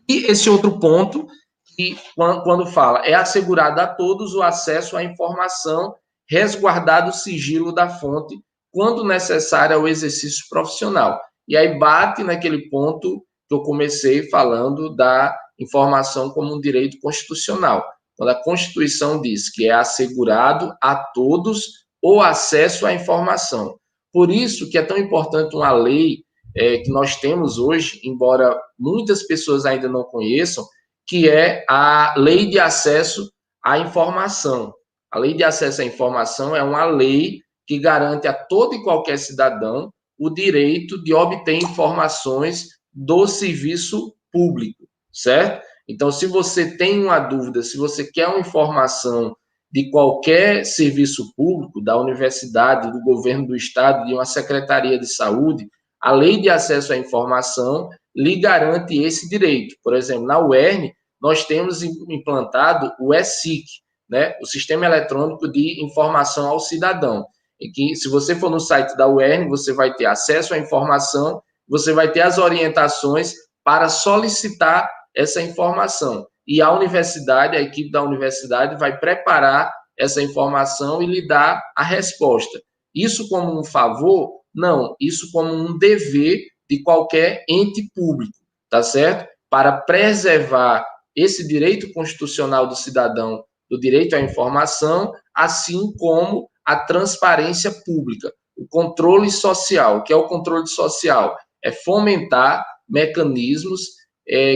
[SPEAKER 2] E esse outro ponto, que quando fala, é assegurado a todos o acesso à informação, resguardado o sigilo da fonte, quando necessário ao exercício profissional. E aí bate naquele ponto que eu comecei falando da informação como um direito constitucional. Quando a Constituição diz que é assegurado a todos o acesso à informação. Por isso que é tão importante uma lei que nós temos hoje, embora muitas pessoas ainda não conheçam, que é a Lei de Acesso à Informação. A Lei de Acesso à Informação é uma lei que garante a todo e qualquer cidadão o direito de obter informações do serviço público, certo? Então, se você tem uma dúvida, se você quer uma informação de qualquer serviço público, da universidade, do governo do estado, de uma secretaria de saúde, a Lei de Acesso à Informação lhe garante esse direito. Por exemplo, na UERN, nós temos implantado o ESIC, né? O Sistema Eletrônico de Informação ao Cidadão, em que, se você for no site da UERN, você vai ter acesso à informação, você vai ter as orientações para solicitar essa informação. E a universidade, a equipe da universidade vai preparar essa informação e lhe dar a resposta. Isso como um favor? Não, isso como um dever de qualquer ente público, tá certo? Para preservar esse direito constitucional do cidadão, do direito à informação, assim como a transparência pública, o controle social. O que é o controle social? É fomentar mecanismos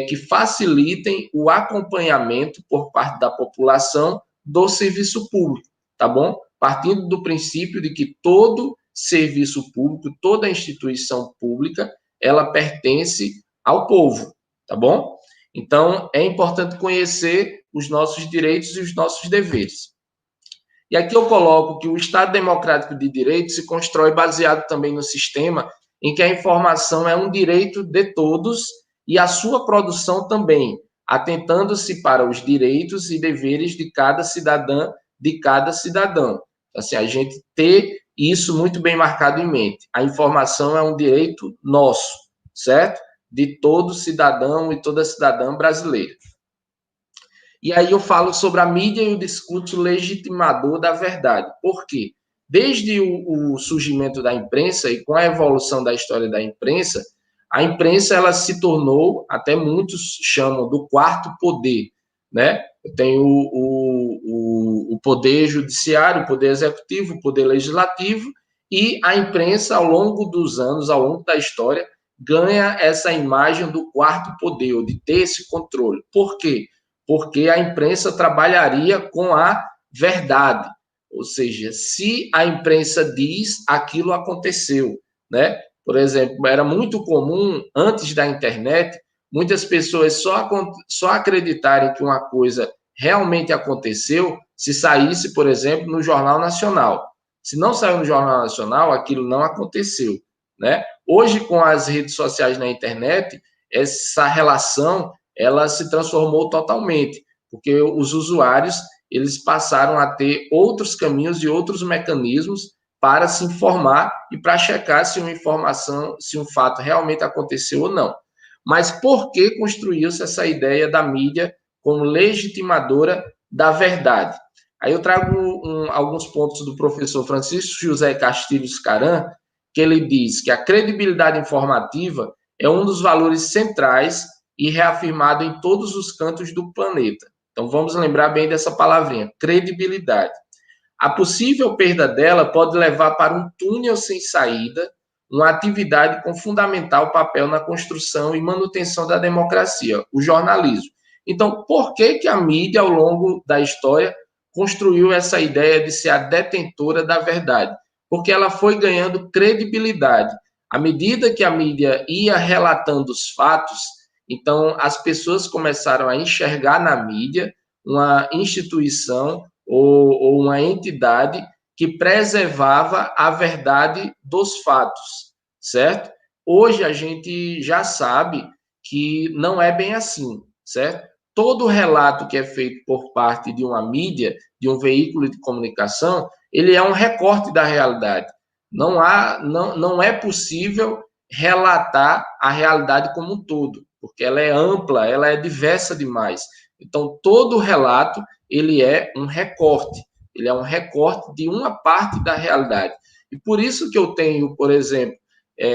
[SPEAKER 2] que facilitem o acompanhamento por parte da população do serviço público, tá bom? Partindo do princípio de que todo serviço público, toda instituição pública, ela pertence ao povo, tá bom? Então, é importante conhecer os nossos direitos e os nossos deveres. E aqui eu coloco que o Estado Democrático de Direito se constrói baseado também no sistema em que a informação é um direito de todos e a sua produção também, atentando-se para os direitos e deveres de cada cidadã, de cada cidadão. Assim, a gente ter isso muito bem marcado em mente. A informação é um direito nosso, certo? De todo cidadão e toda cidadã brasileira. E aí eu falo sobre a mídia e o discurso legitimador da verdade. Por quê? Desde o surgimento da imprensa e com a evolução da história da imprensa, a imprensa ela se tornou, até muitos chamam do quarto poder, né? Tem o poder judiciário, o poder executivo, o poder legislativo, e a imprensa, ao longo dos anos, ao longo da história, ganha essa imagem do quarto poder, ou de ter esse controle. Por quê? Porque a imprensa trabalharia com a verdade, ou seja, se a imprensa diz, aquilo aconteceu, né? Por exemplo, era muito comum, antes da internet, muitas pessoas só acreditarem que uma coisa realmente aconteceu se saísse, por exemplo, no Jornal Nacional. Se não saiu no Jornal Nacional, aquilo não aconteceu, né? Hoje, com as redes sociais na internet, essa relação ela se transformou totalmente, porque os usuários eles passaram a ter outros caminhos e outros mecanismos para se informar e para checar se uma informação, se um fato realmente aconteceu ou não. Mas por que construiu-se essa ideia da mídia como legitimadora da verdade? Aí eu trago alguns pontos do professor Francisco José Castilhos Caran, que ele diz que a credibilidade informativa é um dos valores centrais e reafirmado em todos os cantos do planeta. Então, vamos lembrar bem dessa palavrinha, credibilidade. A possível perda dela pode levar para um túnel sem saída, uma atividade com fundamental papel na construção e manutenção da democracia, o jornalismo. Então, por que a mídia, ao longo da história, construiu essa ideia de ser a detentora da verdade? Porque ela foi ganhando credibilidade. À medida que a mídia ia relatando os fatos, então as pessoas começaram a enxergar na mídia uma instituição ou uma entidade que preservava a verdade dos fatos, certo? Hoje a gente já sabe que não é bem assim, certo? Todo relato que é feito por parte de uma mídia, de um veículo de comunicação, ele é um recorte da realidade. Não é possível relatar a realidade como um todo, porque ela é ampla, ela é diversa demais. Então, todo relato, ele é um recorte de uma parte da realidade. E por isso que eu tenho, por exemplo,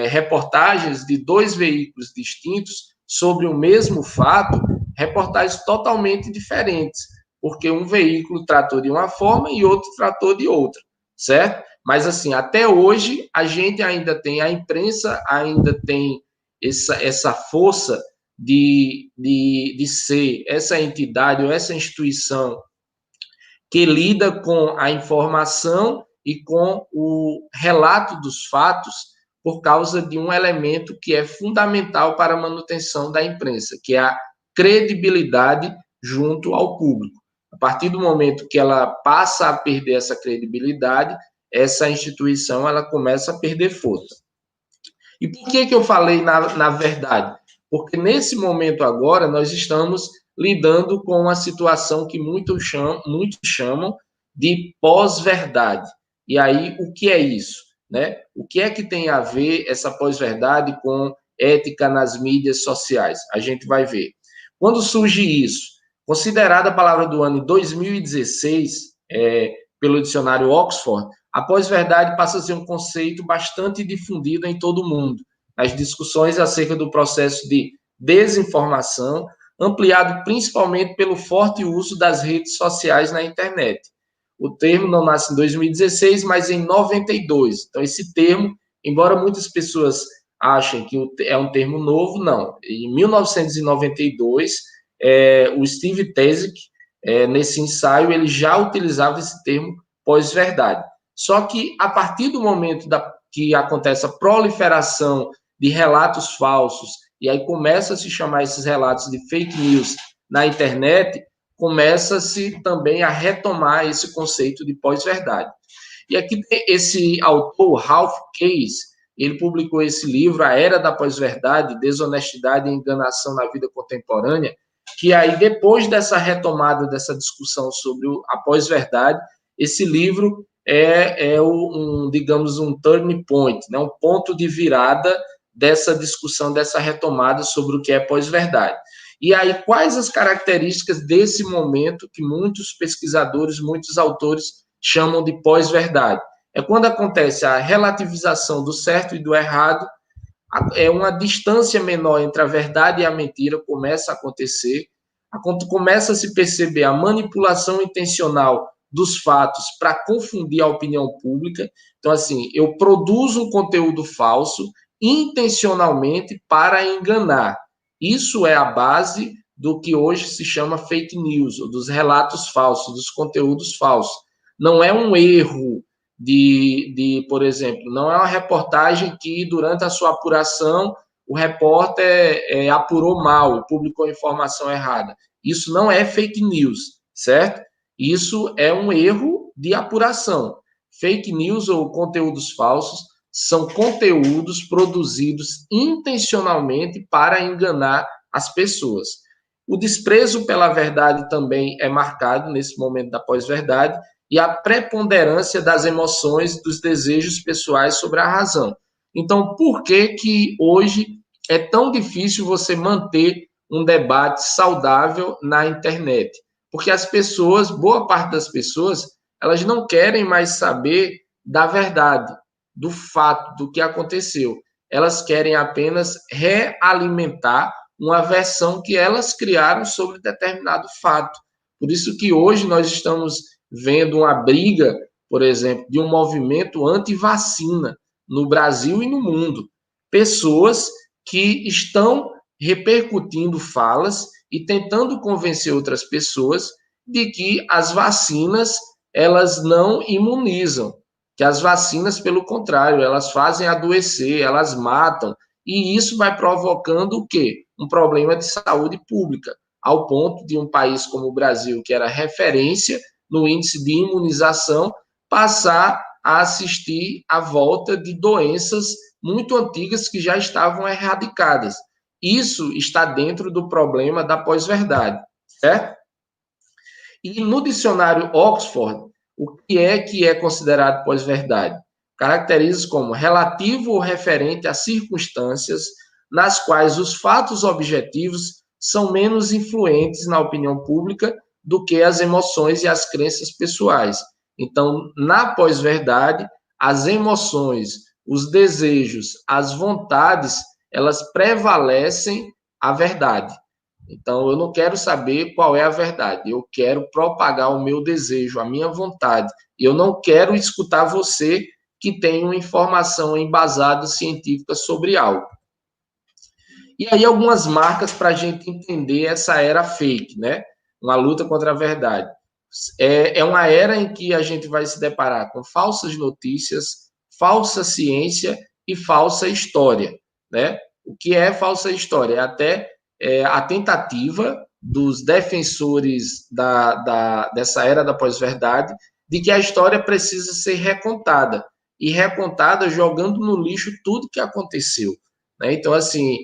[SPEAKER 2] reportagens de 2 veículos distintos sobre o mesmo fato, reportagens totalmente diferentes, porque um veículo tratou de uma forma e outro tratou de outra, certo? Mas, assim, até hoje, a gente ainda tem, a imprensa ainda tem essa força de ser essa entidade ou essa instituição que lida com a informação e com o relato dos fatos por causa de um elemento que é fundamental para a manutenção da imprensa, que é a credibilidade junto ao público. A partir do momento que ela passa a perder essa credibilidade, essa instituição ela começa a perder força. E por que eu falei na verdade? Porque nesse momento agora nós estamos lidando com uma situação que muitos chamam de pós-verdade. E aí, o que é isso? Né? O que é que tem a ver essa pós-verdade com ética nas mídias sociais? A gente vai ver. Quando surge isso? Considerada a palavra do ano em 2016, pelo dicionário Oxford, a pós-verdade passa a ser um conceito bastante difundido em todo o mundo, nas discussões acerca do processo de desinformação, ampliado principalmente pelo forte uso das redes sociais na internet. O termo não nasce em 2016, mas em 92. Então, esse termo, embora muitas pessoas achem que é um termo novo, não. Em 1992, o Steve Tezik, nesse ensaio, ele já utilizava esse termo pós-verdade. Só que, a partir do momento que acontece a proliferação de relatos falsos, e aí começa a se chamar esses relatos de fake news na internet, começa-se também a retomar esse conceito de pós-verdade. E aqui tem esse autor, Ralph Keyes, ele publicou esse livro, A Era da Pós-Verdade, Desonestidade e Enganação na Vida Contemporânea, que aí, depois dessa retomada, dessa discussão sobre a pós-verdade, esse livro digamos, um turning point, né? Um ponto de virada dessa discussão, dessa retomada sobre o que é pós-verdade. E aí, quais as características desse momento que muitos pesquisadores, muitos autores chamam de pós-verdade? É quando acontece a relativização do certo e do errado, uma distância menor entre a verdade e a mentira começa a acontecer, começa a se perceber a manipulação intencional dos fatos para confundir a opinião pública. Então, assim, eu produzo um conteúdo falso intencionalmente para enganar. Isso é a base do que hoje se chama fake news, ou dos relatos falsos, dos conteúdos falsos. Não é um erro por exemplo, não é uma reportagem que, durante a sua apuração, o repórter apurou mal, publicou informação errada. Isso não é fake news, certo? Isso é um erro de apuração. Fake news ou conteúdos falsos são conteúdos produzidos intencionalmente para enganar as pessoas. O desprezo pela verdade também é marcado nesse momento da pós-verdade e a preponderância das emoções, dos desejos pessoais sobre a razão. Então, por que hoje é tão difícil você manter um debate saudável na internet? Porque as pessoas, boa parte das pessoas, elas não querem mais saber da verdade, do fato, do que aconteceu. Elas querem apenas realimentar uma versão que elas criaram sobre determinado fato. Por isso que hoje nós estamos vendo uma briga, por exemplo, de um movimento anti-vacina no Brasil e no mundo. Pessoas que estão repercutindo falas e tentando convencer outras pessoas de que as vacinas, elas não imunizam, que as vacinas, pelo contrário, elas fazem adoecer, elas matam, e isso vai provocando o quê? Um problema de saúde pública, ao ponto de um país como o Brasil, que era referência no índice de imunização, passar a assistir à volta de doenças muito antigas que já estavam erradicadas. Isso está dentro do problema da pós-verdade, certo? E no dicionário Oxford, o que é considerado pós-verdade? Caracteriza como relativo ou referente a circunstâncias nas quais os fatos objetivos são menos influentes na opinião pública do que as emoções e as crenças pessoais. Então, na pós-verdade, as emoções, os desejos, as vontades, elas prevalecem a verdade. Então, eu não quero saber qual é a verdade, eu quero propagar o meu desejo, a minha vontade. Eu não quero escutar você que tem uma informação embasada científica sobre algo. E aí, algumas marcas para a gente entender essa era fake, né? Uma luta contra a verdade. É uma era em que a gente vai se deparar com falsas notícias, falsa ciência e falsa história, né? O que é falsa história? É até a tentativa dos defensores dessa era da pós-verdade de que a história precisa ser recontada, e recontada jogando no lixo tudo que aconteceu, né? Então, assim,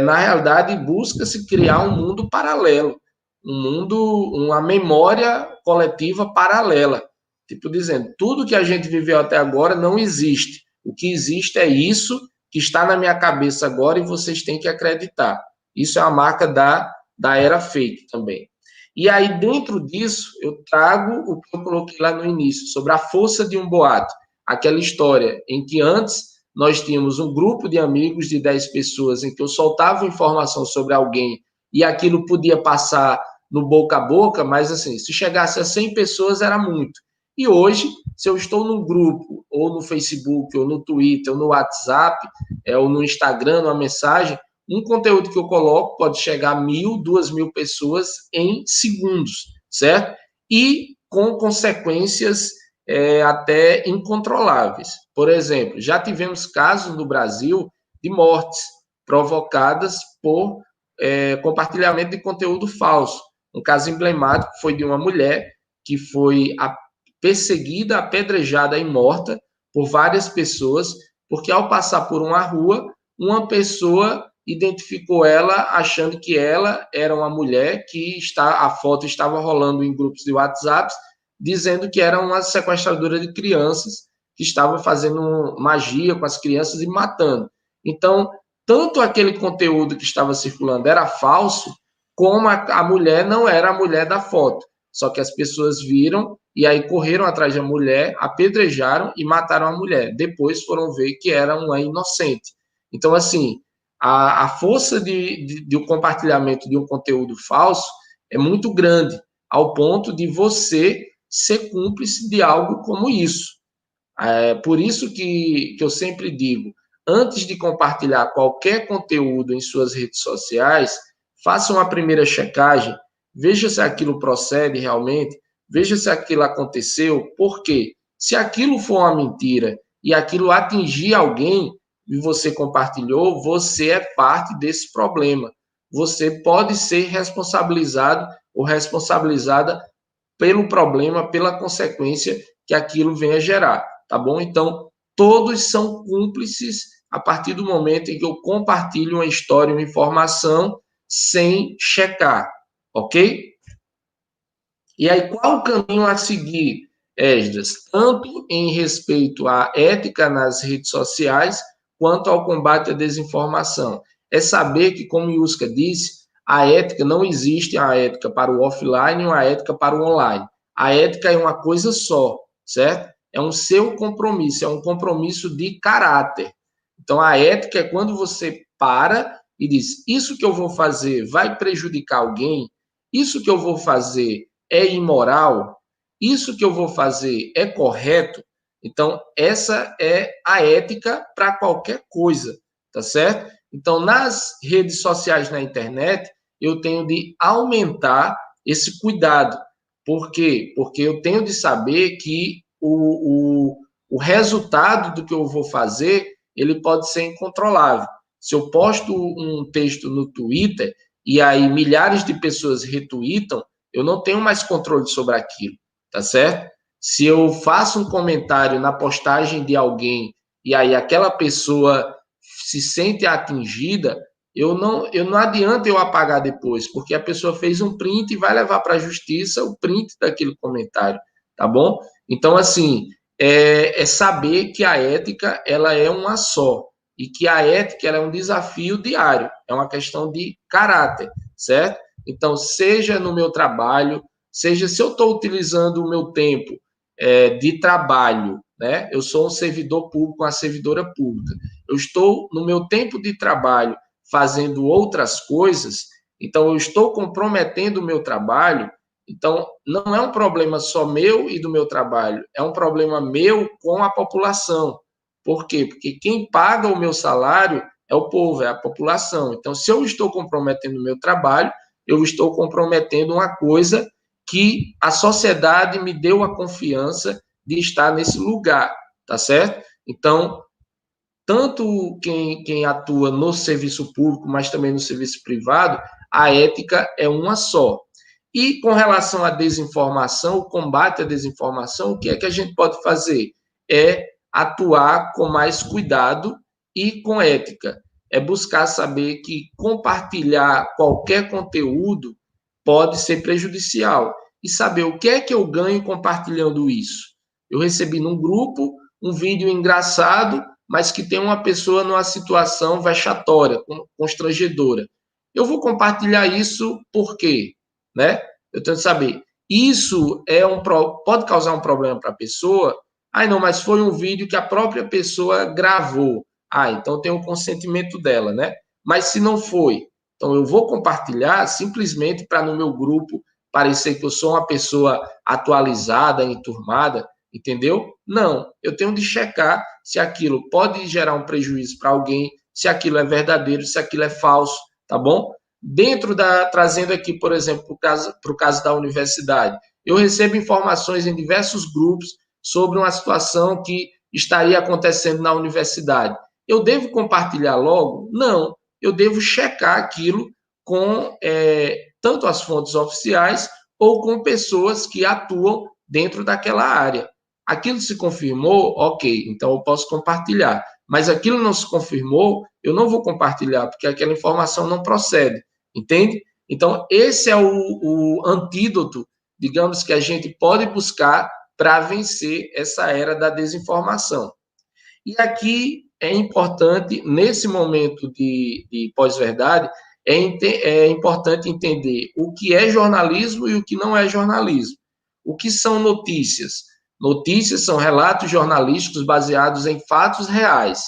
[SPEAKER 2] na realidade, busca-se criar um mundo paralelo, uma memória coletiva paralela, tipo dizendo, tudo que a gente viveu até agora não existe, o que existe é isso que está na minha cabeça agora e vocês têm que acreditar. Isso é a marca da era fake também. E aí, dentro disso, eu trago o que eu coloquei lá no início, sobre a força de um boato. Aquela história em que antes nós tínhamos um grupo de amigos de 10 pessoas em que eu soltava informação sobre alguém e aquilo podia passar no boca a boca, mas assim, se chegasse a 100 pessoas era muito. E hoje, se eu estou num grupo, ou no Facebook, ou no Twitter, ou no WhatsApp, ou no Instagram, numa mensagem, um conteúdo que eu coloco pode chegar a 1.000, 2.000 pessoas em segundos, certo? E com consequências até incontroláveis. Por exemplo, já tivemos casos no Brasil de mortes provocadas por compartilhamento de conteúdo falso. Um caso emblemático foi de uma mulher que foi perseguida, apedrejada e morta por várias pessoas, porque ao passar por uma rua, uma pessoa identificou ela achando que ela era uma mulher que a foto estava rolando em grupos de WhatsApp, dizendo que era uma sequestradora de crianças que estava fazendo magia com as crianças e matando. Então, tanto aquele conteúdo que estava circulando era falso, como a mulher não era a mulher da foto. Só que as pessoas viram e aí correram atrás da mulher, apedrejaram e mataram a mulher. Depois foram ver que era uma inocente. Então, assim, a força do compartilhamento de um conteúdo falso é muito grande, ao ponto de você ser cúmplice de algo como isso. Por isso que eu sempre digo, antes de compartilhar qualquer conteúdo em suas redes sociais, faça uma primeira checagem, veja se aquilo procede realmente, veja se aquilo aconteceu, porque se aquilo for uma mentira e aquilo atingir alguém e você compartilhou, você é parte desse problema. Você pode ser responsabilizado ou responsabilizada pelo problema, pela consequência que aquilo venha gerar, tá bom? Então, todos são cúmplices a partir do momento em que eu compartilho uma história, uma informação, sem checar, ok? E aí, qual o caminho a seguir, Esdras? Tanto em respeito à ética nas redes sociais, quanto ao combate à desinformação. É saber que, como Yuska disse, a ética não existe a ética para o offline e uma ética para o online. A ética é uma coisa só, certo? É um seu compromisso, é um compromisso de caráter. Então, a ética é quando você para e diz, isso que eu vou fazer vai prejudicar alguém? Isso que eu vou fazer é imoral? Isso que eu vou fazer é correto? Então, essa é a ética para qualquer coisa, tá certo? Então, nas redes sociais, na internet, eu tenho de aumentar esse cuidado. Por quê? Porque eu tenho de saber que o resultado do que eu vou fazer, ele pode ser incontrolável. Se eu posto um texto no Twitter e aí milhares de pessoas retweetam, eu não tenho mais controle sobre aquilo, tá certo? Se eu faço um comentário na postagem de alguém e aí aquela pessoa se sente atingida, eu não adianta eu apagar depois, porque a pessoa fez um print e vai levar para a justiça o print daquele comentário, tá bom? Então, assim, é saber que a ética, ela é uma só, e que a ética, ela é um desafio diário, é uma questão de caráter, certo? Então, seja no meu trabalho, seja se eu estou utilizando o meu tempo de trabalho, né? Eu sou um servidor público, uma servidora pública, eu estou no meu tempo de trabalho fazendo outras coisas, então eu estou comprometendo o meu trabalho, então não é um problema só meu e do meu trabalho, é um problema meu com a população. Por quê? Porque quem paga o meu salário é o povo, é a população. Então, se eu estou comprometendo o meu trabalho, eu estou comprometendo uma coisa que a sociedade me deu a confiança de estar nesse lugar, tá certo? Então, tanto quem atua no serviço público, mas também no serviço privado, a ética é uma só. E com relação à desinformação, o combate à desinformação, o que é que a gente pode fazer? É atuar com mais cuidado e com ética. É buscar saber que compartilhar qualquer conteúdo pode ser prejudicial. E saber o que é que eu ganho compartilhando isso. Eu recebi num grupo um vídeo engraçado, mas que tem uma pessoa numa situação vexatória, constrangedora. Eu vou compartilhar isso por quê? Né? Eu tenho que saber. Isso pode causar um problema para a pessoa? Ah, não, mas foi um vídeo que a própria pessoa gravou. Ah, então tem o consentimento dela, né? Mas se não foi, então eu vou compartilhar simplesmente para no meu grupo parecer que eu sou uma pessoa atualizada, enturmada, entendeu? Não, eu tenho de checar se aquilo pode gerar um prejuízo para alguém, se aquilo é verdadeiro, se aquilo é falso, tá bom? Trazendo aqui, por exemplo, para o caso da universidade, eu recebo informações em diversos grupos sobre uma situação que estaria acontecendo na universidade. Eu devo compartilhar logo? Não, eu devo checar aquilo com tanto as fontes oficiais ou com pessoas que atuam dentro daquela área. Aquilo se confirmou, ok, então eu posso compartilhar. Mas aquilo não se confirmou, eu não vou compartilhar, porque aquela informação não procede, entende? Então, esse é o antídoto, digamos, que a gente pode buscar para vencer essa era da desinformação. E aqui é importante, nesse momento de pós-verdade, é importante entender o que é jornalismo e o que não é jornalismo. O que são notícias? Notícias são relatos jornalísticos baseados em fatos reais.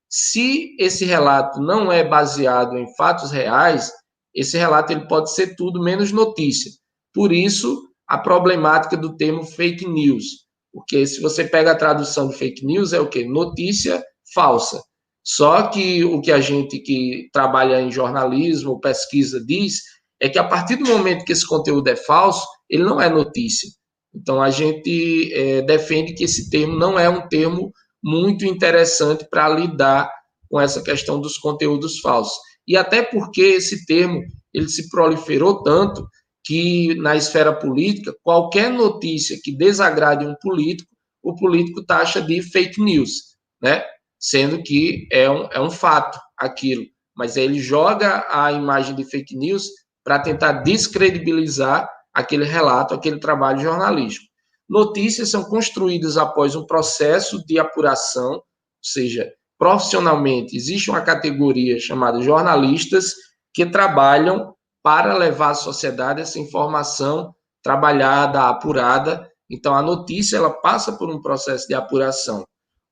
[SPEAKER 2] Se esse relato não é baseado em fatos reais, esse relato ele pode ser tudo menos notícia. Por isso, a problemática do termo fake news. Porque se você pega a tradução de fake news, é o quê? Notícia falsa. Só que o que a gente que trabalha em jornalismo, pesquisa, diz, é que a partir do momento que esse conteúdo é falso, ele não é notícia. Então, a gente defende que esse termo não é um termo muito interessante para lidar com essa questão dos conteúdos falsos. E até porque esse termo ele se proliferou tanto que na esfera política, qualquer notícia que desagrade um político, o político taxa de fake news, né? Sendo que é um fato aquilo. Mas ele joga a imagem de fake news para tentar descredibilizar aquele relato, aquele trabalho jornalístico. Notícias são construídas após um processo de apuração, ou seja, profissionalmente, existe uma categoria chamada jornalistas que trabalham para levar à sociedade essa informação trabalhada, apurada. Então, a notícia ela passa por um processo de apuração.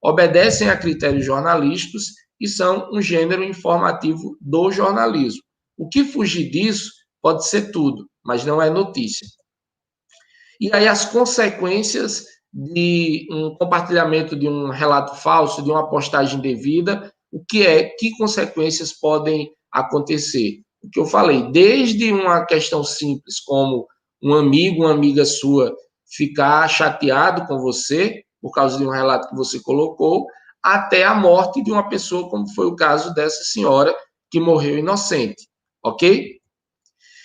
[SPEAKER 2] Obedecem a critérios jornalísticos e são um gênero informativo do jornalismo. O que fugir disso pode ser tudo, mas não é notícia. E aí as consequências de um compartilhamento de um relato falso, de uma postagem indevida, que consequências podem acontecer? O que eu falei, desde uma questão simples, como um amigo, uma amiga sua ficar chateado com você por causa de um relato que você colocou, até a morte de uma pessoa, como foi o caso dessa senhora que morreu inocente, ok?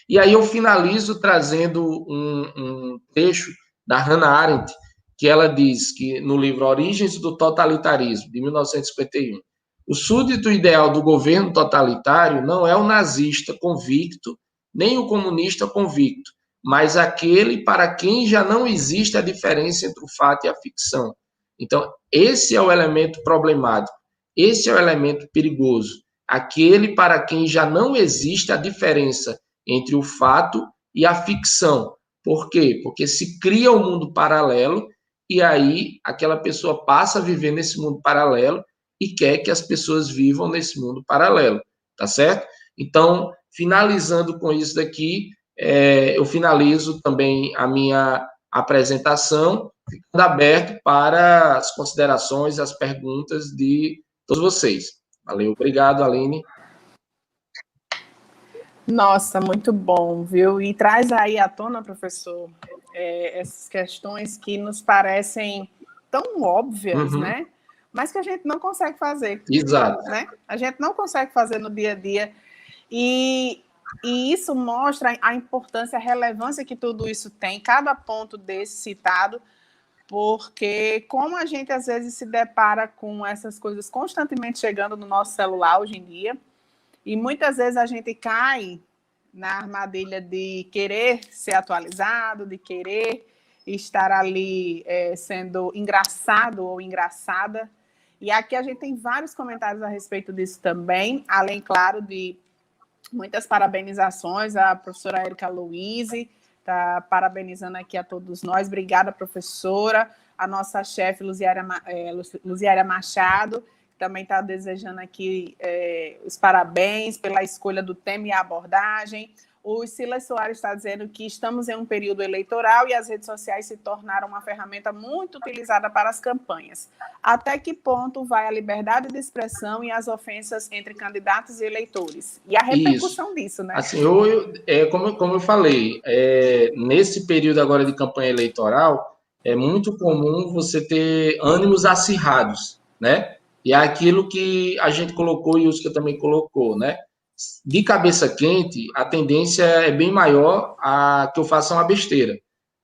[SPEAKER 2] E aí eu finalizo trazendo um trecho da Hannah Arendt, que ela diz que no livro Origens do Totalitarismo, de 1951, o súdito ideal do governo totalitário não é o nazista convicto, nem o comunista convicto, mas aquele para quem já não existe a diferença entre o fato e a ficção. Então, esse é o elemento problemático, esse é o elemento perigoso, aquele para quem já não existe a diferença entre o fato e a ficção. Por quê? Porque se cria um mundo paralelo e aí aquela pessoa passa a viver nesse mundo paralelo e quer que as pessoas vivam nesse mundo paralelo, tá certo? Então, finalizando com isso daqui, eu finalizo também a minha apresentação, ficando aberto para as considerações, as perguntas de todos vocês. Valeu, obrigado, Aline.
[SPEAKER 1] Nossa, muito bom, viu? E traz aí à tona, professor, essas questões que nos parecem tão óbvias, né? Mas que a gente não consegue fazer.
[SPEAKER 2] Exato.
[SPEAKER 1] Né? A gente não consegue fazer no dia a dia. E isso mostra a importância, a relevância que tudo isso tem, cada ponto desse citado, porque como a gente às vezes se depara com essas coisas constantemente chegando no nosso celular hoje em dia, e muitas vezes a gente cai na armadilha de querer ser atualizado, de querer estar ali sendo engraçado ou engraçada. E aqui a gente tem vários comentários a respeito disso também, além, claro, de muitas parabenizações. A professora Érica Luize está parabenizando aqui a todos nós. Obrigada, professora. A nossa chefe, Luziária Machado, também está desejando aqui os parabéns pela escolha do tema e a abordagem. O Silas Soares está dizendo que estamos em um período eleitoral e as redes sociais se tornaram uma ferramenta muito utilizada para as campanhas. Até que ponto vai a liberdade de expressão e as ofensas entre candidatos e eleitores? E a repercussão disso, né?
[SPEAKER 2] Assim, como eu falei, nesse período agora de campanha eleitoral, é muito comum você ter ânimos acirrados, né? E é aquilo que a gente colocou e o Usca também colocou, né? De cabeça quente, a tendência é bem maior a que eu faça uma besteira.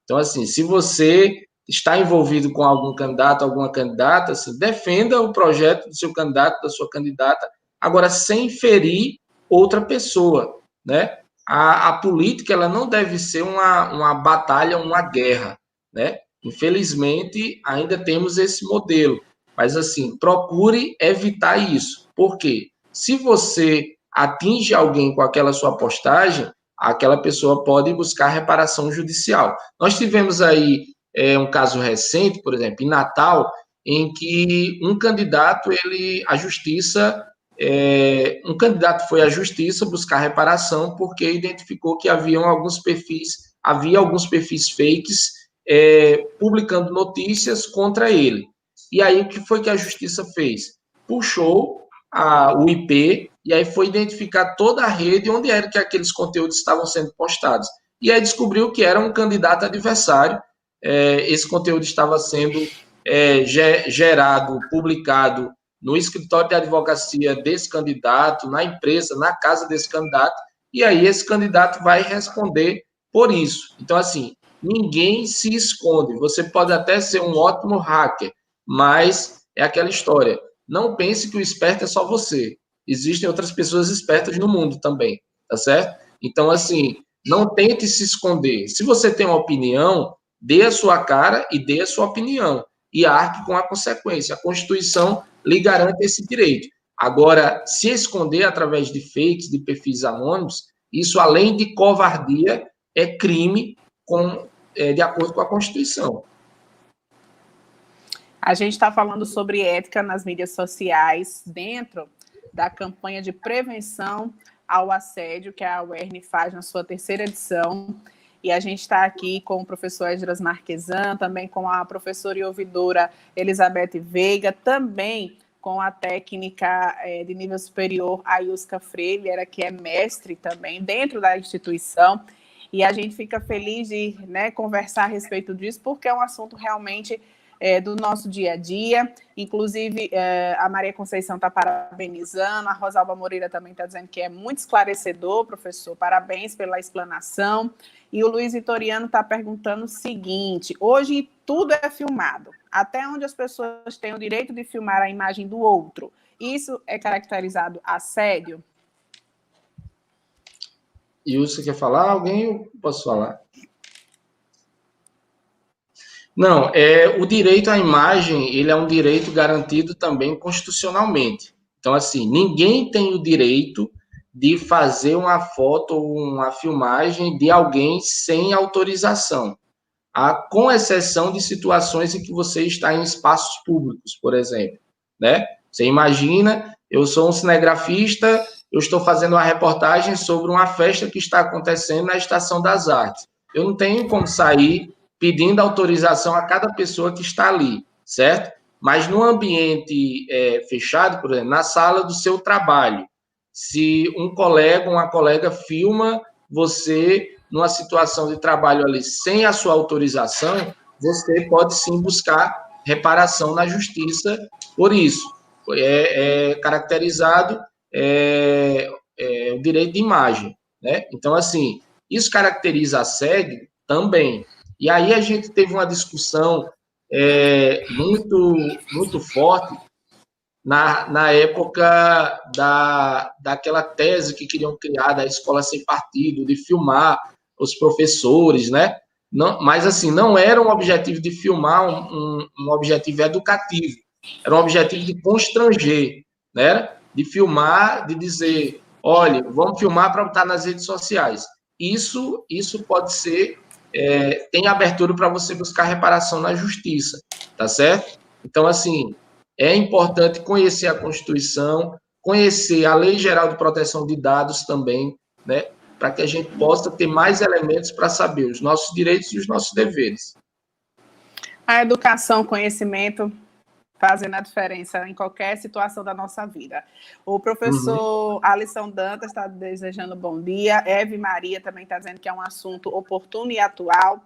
[SPEAKER 2] Então, assim, se você está envolvido com algum candidato, alguma candidata, assim, defenda o projeto do seu candidato, da sua candidata, agora sem ferir outra pessoa, né? A política, ela não deve ser uma batalha, uma guerra, né? Infelizmente, ainda temos esse modelo. Mas, assim, procure evitar isso. Por quê? Se você atinge alguém com aquela sua postagem, aquela pessoa pode buscar reparação judicial. Nós tivemos aí um caso recente, por exemplo, em Natal, em que um candidato foi à justiça buscar reparação porque identificou que havia alguns perfis fakes publicando notícias contra ele. E aí, o que foi que a justiça fez? Puxou o IP e aí foi identificar toda a rede onde era que aqueles conteúdos estavam sendo postados. E aí descobriu que era um candidato adversário. Esse conteúdo estava sendo gerado, publicado no escritório de advocacia desse candidato, na empresa, na casa desse candidato, e aí esse candidato vai responder por isso. Então, assim, ninguém se esconde. Você pode até ser um ótimo hacker, mas é aquela história. Não pense que o esperto é só você. Existem outras pessoas espertas no mundo também, tá certo? Então, assim, não tente se esconder. Se você tem uma opinião, dê a sua cara e dê a sua opinião. E arque com a consequência. A Constituição lhe garante esse direito. Agora, se esconder através de fakes, de perfis anônimos, isso, além de covardia, é crime de acordo com a Constituição.
[SPEAKER 1] A gente está falando sobre ética nas mídias sociais dentro da campanha de prevenção ao assédio, que a UERN faz na sua 3ª edição. E a gente está aqui com o professor Esdras Marquesan, também com a professora e ouvidora Elizabeth Veiga, também com a técnica de nível superior, a Yuska Freire, que é mestre também dentro da instituição. E a gente fica feliz de, né, conversar a respeito disso, porque é um assunto realmente do nosso dia a dia. Inclusive, a Maria Conceição está parabenizando, a Rosalba Moreira também está dizendo que é muito esclarecedor, professor, parabéns pela explanação. E o Luiz Vitoriano está perguntando o seguinte: hoje tudo é filmado, até onde as pessoas têm o direito de filmar a imagem do outro. Isso é caracterizado assédio?
[SPEAKER 2] E você quer falar? Alguém? Eu posso falar? Não, o direito à imagem, ele é um direito garantido também constitucionalmente. Então, assim, ninguém tem o direito de fazer uma foto ou uma filmagem de alguém sem autorização, com exceção de situações em que você está em espaços públicos, por exemplo, né? Você imagina, eu sou um cinegrafista, eu estou fazendo uma reportagem sobre uma festa que está acontecendo na Estação das Artes. Eu não tenho como sair pedindo autorização a cada pessoa que está ali, certo? Mas no ambiente fechado, por exemplo, na sala do seu trabalho, se um colega, uma colega filma você numa situação de trabalho ali sem a sua autorização, você pode sim buscar reparação na justiça por isso. É caracterizado o direito de imagem, né? Então, assim, isso caracteriza assédio também. E aí a gente teve uma discussão muito forte na época daquela tese que queriam criar da escola sem partido, de filmar os professores, né? Não, mas, assim, não era um objetivo de filmar um objetivo educativo, era um objetivo de constranger, né? De filmar, de dizer, olha, vamos filmar para botar nas redes sociais. Isso pode ser, tem abertura para você buscar reparação na justiça, tá certo? Então, assim, é importante conhecer a Constituição, conhecer a Lei Geral de Proteção de Dados também, né, para que a gente possa ter mais elementos para saber os nossos direitos e os nossos deveres.
[SPEAKER 1] A educação, conhecimento, fazendo a diferença em qualquer situação da nossa vida. O professor Alisson Dantas está desejando bom dia, Eve Maria também está dizendo que é um assunto oportuno e atual.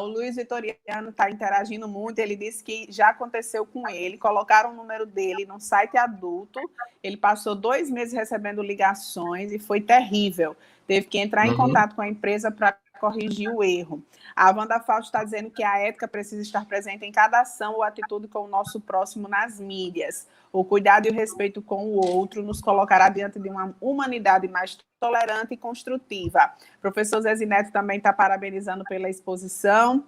[SPEAKER 1] O Luiz Vitoriano está interagindo muito, ele disse que já aconteceu com ele, colocaram o número dele no site adulto, ele passou 2 meses recebendo ligações e foi terrível, teve que entrar em contato com a empresa para corrigir o erro. A Wanda Fausto está dizendo que a ética precisa estar presente em cada ação ou atitude com o nosso próximo nas mídias. O cuidado e o respeito com o outro nos colocará diante de uma humanidade mais tolerante e construtiva. O professor Zé Neto também está parabenizando pela exposição.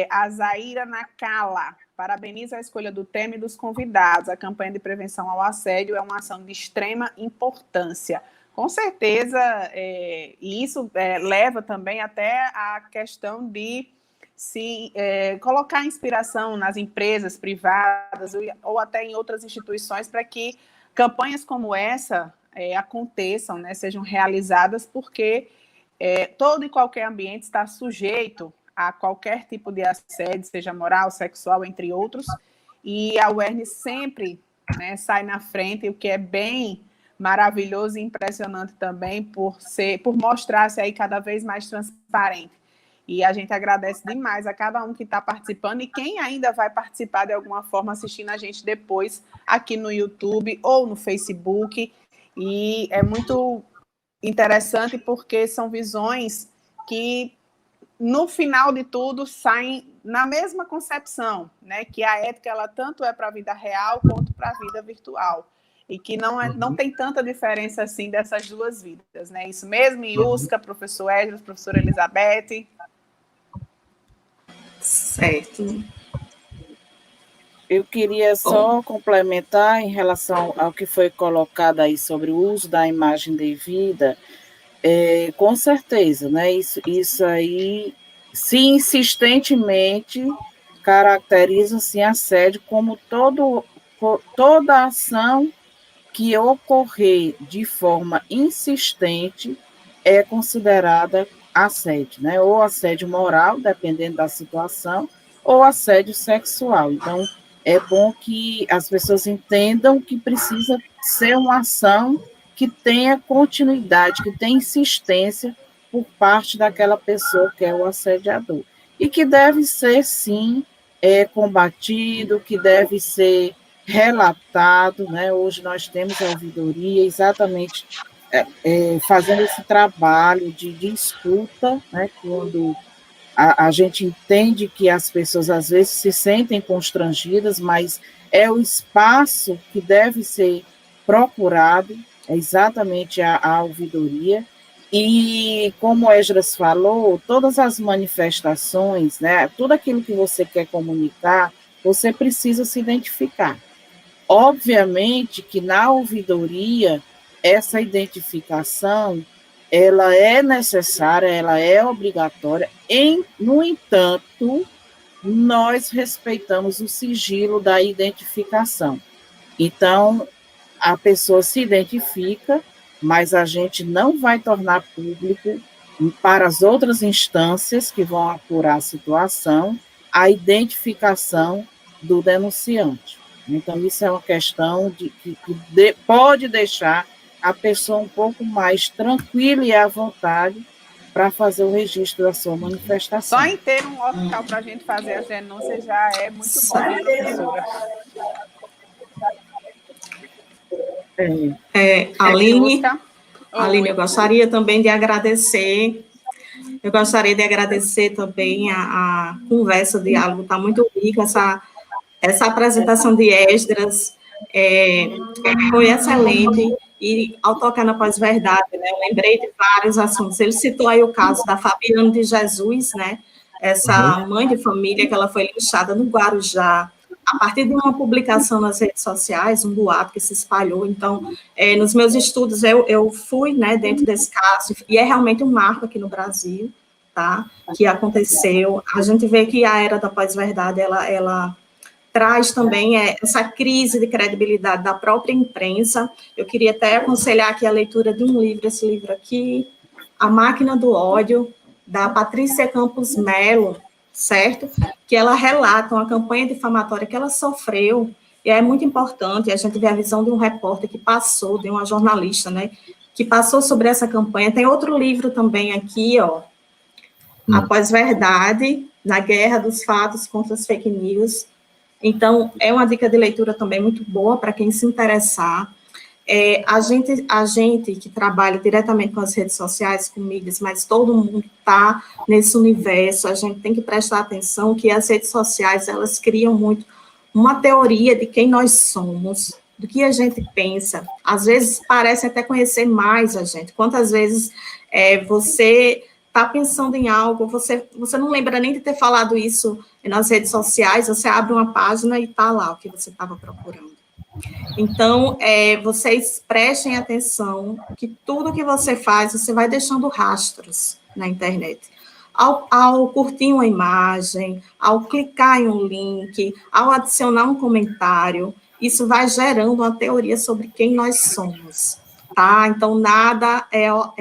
[SPEAKER 1] A Zaira Nakala parabeniza a escolha do tema e dos convidados. A campanha de prevenção ao assédio é uma ação de extrema importância. Com certeza, e isso leva também até a questão de se colocar inspiração nas empresas privadas ou até em outras instituições para que campanhas como essa aconteçam, né, sejam realizadas, porque todo e qualquer ambiente está sujeito a qualquer tipo de assédio, seja moral, sexual, entre outros, e a UERN sempre, né, sai na frente, o que é bem maravilhoso e impressionante também por mostrar-se aí cada vez mais transparente. E a gente agradece demais a cada um que está participando e quem ainda vai participar de alguma forma assistindo a gente depois aqui no YouTube ou no Facebook. E é muito interessante porque são visões que, no final de tudo, saem na mesma concepção, né? Que a ética ela tanto é para a vida real quanto para a vida virtual. E que não tem tanta diferença assim dessas duas vidas, né? Isso mesmo, Yuska, professor Esdras, professora Elizabeth.
[SPEAKER 4] Certo.
[SPEAKER 3] Eu queria só complementar em relação ao que foi colocado aí sobre o uso da imagem devida. Com certeza, né? Isso aí, se insistentemente, caracteriza assim, assédio como toda ação que ocorrer de forma insistente é considerada assédio, né? Ou assédio moral, dependendo da situação, ou assédio sexual. Então, é bom que as pessoas entendam que precisa ser uma ação que tenha continuidade, que tenha insistência por parte daquela pessoa que é o assediador. E que deve ser, sim, combatido, que deve ser relatado, né? Hoje nós temos a ouvidoria exatamente fazendo esse trabalho de escuta, né? Quando a gente entende que as pessoas às vezes se sentem constrangidas, mas é o espaço que deve ser procurado, é exatamente a ouvidoria. E, como o Esdras falou, todas as manifestações, né, tudo aquilo que você quer comunicar, você precisa se identificar. Obviamente que na ouvidoria, essa identificação, ela é necessária, ela é obrigatória, no entanto, nós respeitamos o sigilo da identificação. Então, a pessoa se identifica, mas a gente não vai tornar público para as outras instâncias que vão apurar a situação a identificação do denunciante. Então, isso é uma questão que pode deixar a pessoa um pouco mais tranquila e à vontade para fazer o registro da sua manifestação.
[SPEAKER 1] Só em ter um local para a gente fazer as denúncias já é muito bom, né, professora?
[SPEAKER 4] Aline, eu gostaria também de agradecer. Eu gostaria de agradecer também a conversa, o diálogo está muito rico, essa apresentação de Esdras foi excelente, e ao tocar na pós-verdade, né, eu lembrei de vários assuntos. Ele citou aí o caso da Fabiana de Jesus, né, essa mãe de família que ela foi linchada no Guarujá, a partir de uma publicação nas redes sociais, um boato que se espalhou. Então, nos meus estudos, eu fui, né, dentro desse caso, e é realmente um marco aqui no Brasil, tá, que aconteceu. A gente vê que a era da pós-verdade, ela traz também essa crise de credibilidade da própria imprensa. Eu queria até aconselhar aqui a leitura de um livro, esse livro aqui, A Máquina do Ódio, da Patrícia Campos Melo, certo? Que ela relata uma campanha difamatória que ela sofreu, e é muito importante a gente ver a visão de um repórter que passou, de uma jornalista, né, que passou sobre essa campanha. Tem outro livro também aqui, ó, A Pós-Verdade, na Guerra dos Fatos contra as Fake News. Então, é uma dica de leitura também muito boa para quem se interessar. A gente que trabalha diretamente com as redes sociais, com mídias, mas todo mundo está nesse universo, a gente tem que prestar atenção que as redes sociais, elas criam muito uma teoria de quem nós somos, do que a gente pensa. Às vezes parece até conhecer mais a gente. Quantas vezes você está pensando em algo, você não lembra nem de ter falado isso nas redes sociais, você abre uma página e está lá o que você estava procurando. Então, vocês prestem atenção que tudo que você faz, você vai deixando rastros na internet. Ao curtir uma imagem, ao clicar em um link, ao adicionar um comentário, isso vai gerando uma teoria sobre quem nós somos, tá? Então, nada é o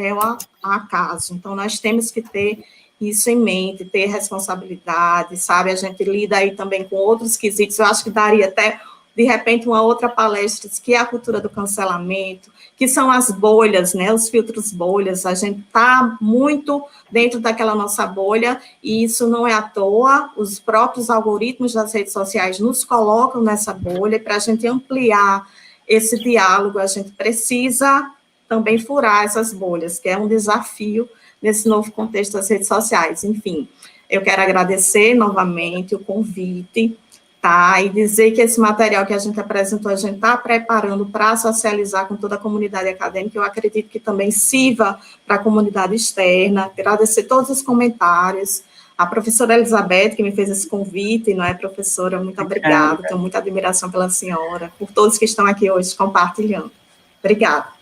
[SPEAKER 4] acaso. Então, nós temos que ter isso em mente, ter responsabilidade, sabe? A gente lida aí também com outros quesitos. Eu acho que daria até, de repente, uma outra palestra, que é a cultura do cancelamento, que são as bolhas, né? Os filtros bolhas. A gente está muito dentro daquela nossa bolha, e isso não é à toa. Os próprios algoritmos das redes sociais nos colocam nessa bolha, e para a gente ampliar esse diálogo, a gente precisa também furar essas bolhas, que é um desafio nesse novo contexto das redes sociais. Enfim, eu quero agradecer novamente o convite, tá? E dizer que esse material que a gente apresentou, a gente está preparando para socializar com toda a comunidade acadêmica. Eu acredito que também sirva para a comunidade externa. Agradecer todos os comentários. A professora Elizabeth, que me fez esse convite, não é, professora? Muito obrigada. Tenho muita admiração pela senhora, por todos que estão aqui hoje compartilhando. Obrigada.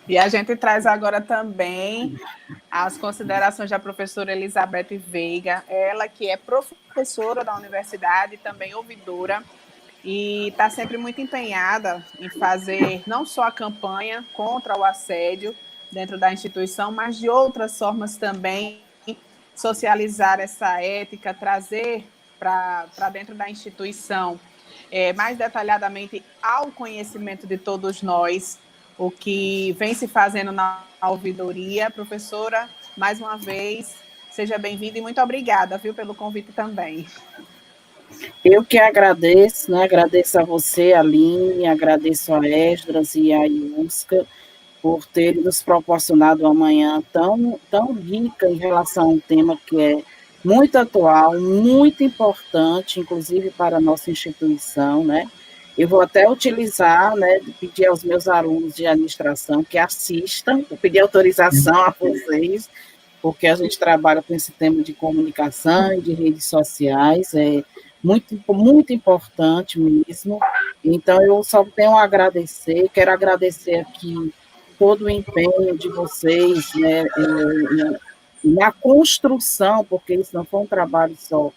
[SPEAKER 1] E a gente traz agora também as considerações da professora Elizabeth Veiga, ela que é professora da universidade e também ouvidora, e está sempre muito empenhada em fazer não só a campanha contra o assédio dentro da instituição, mas de outras formas também, socializar essa ética, trazer para dentro da instituição, mais detalhadamente ao conhecimento de todos nós, o que vem se fazendo na ouvidoria. Professora, mais uma vez, seja bem-vinda e muito obrigada, viu, pelo convite também.
[SPEAKER 3] Eu que agradeço, né? Agradeço a você, Aline, agradeço a Esdras e a Iusca por terem nos proporcionado uma manhã tão rica em relação a um tema que é muito atual, muito importante, inclusive para a nossa instituição, né? Eu vou até utilizar, né, pedir aos meus alunos de administração que assistam, vou pedir autorização a vocês, porque a gente trabalha com esse tema de comunicação e de redes sociais, muito, muito importante mesmo. Então, eu só tenho a agradecer, quero agradecer aqui todo o empenho de vocês, né, na construção, porque isso não foi um trabalho só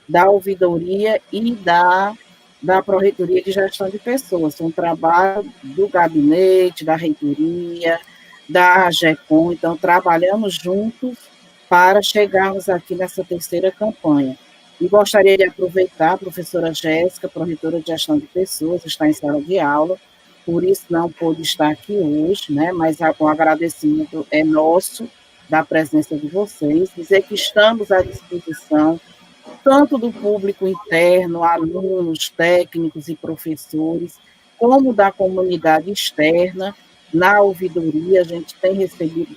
[SPEAKER 3] da ouvidoria e da Pró-Reitoria de Gestão de Pessoas, foi um trabalho do gabinete, da reitoria, da AGECOM, então trabalhamos juntos para chegarmos aqui nessa terceira campanha. E gostaria de aproveitar, a professora Jéssica, Pró-Reitora de Gestão de Pessoas, está em sala de aula, por isso não pôde estar aqui hoje, né, mas o agradecimento é nosso, da presença de vocês, dizer que estamos à disposição, tanto do público interno, alunos, técnicos e professores, como da comunidade externa. Na ouvidoria, a gente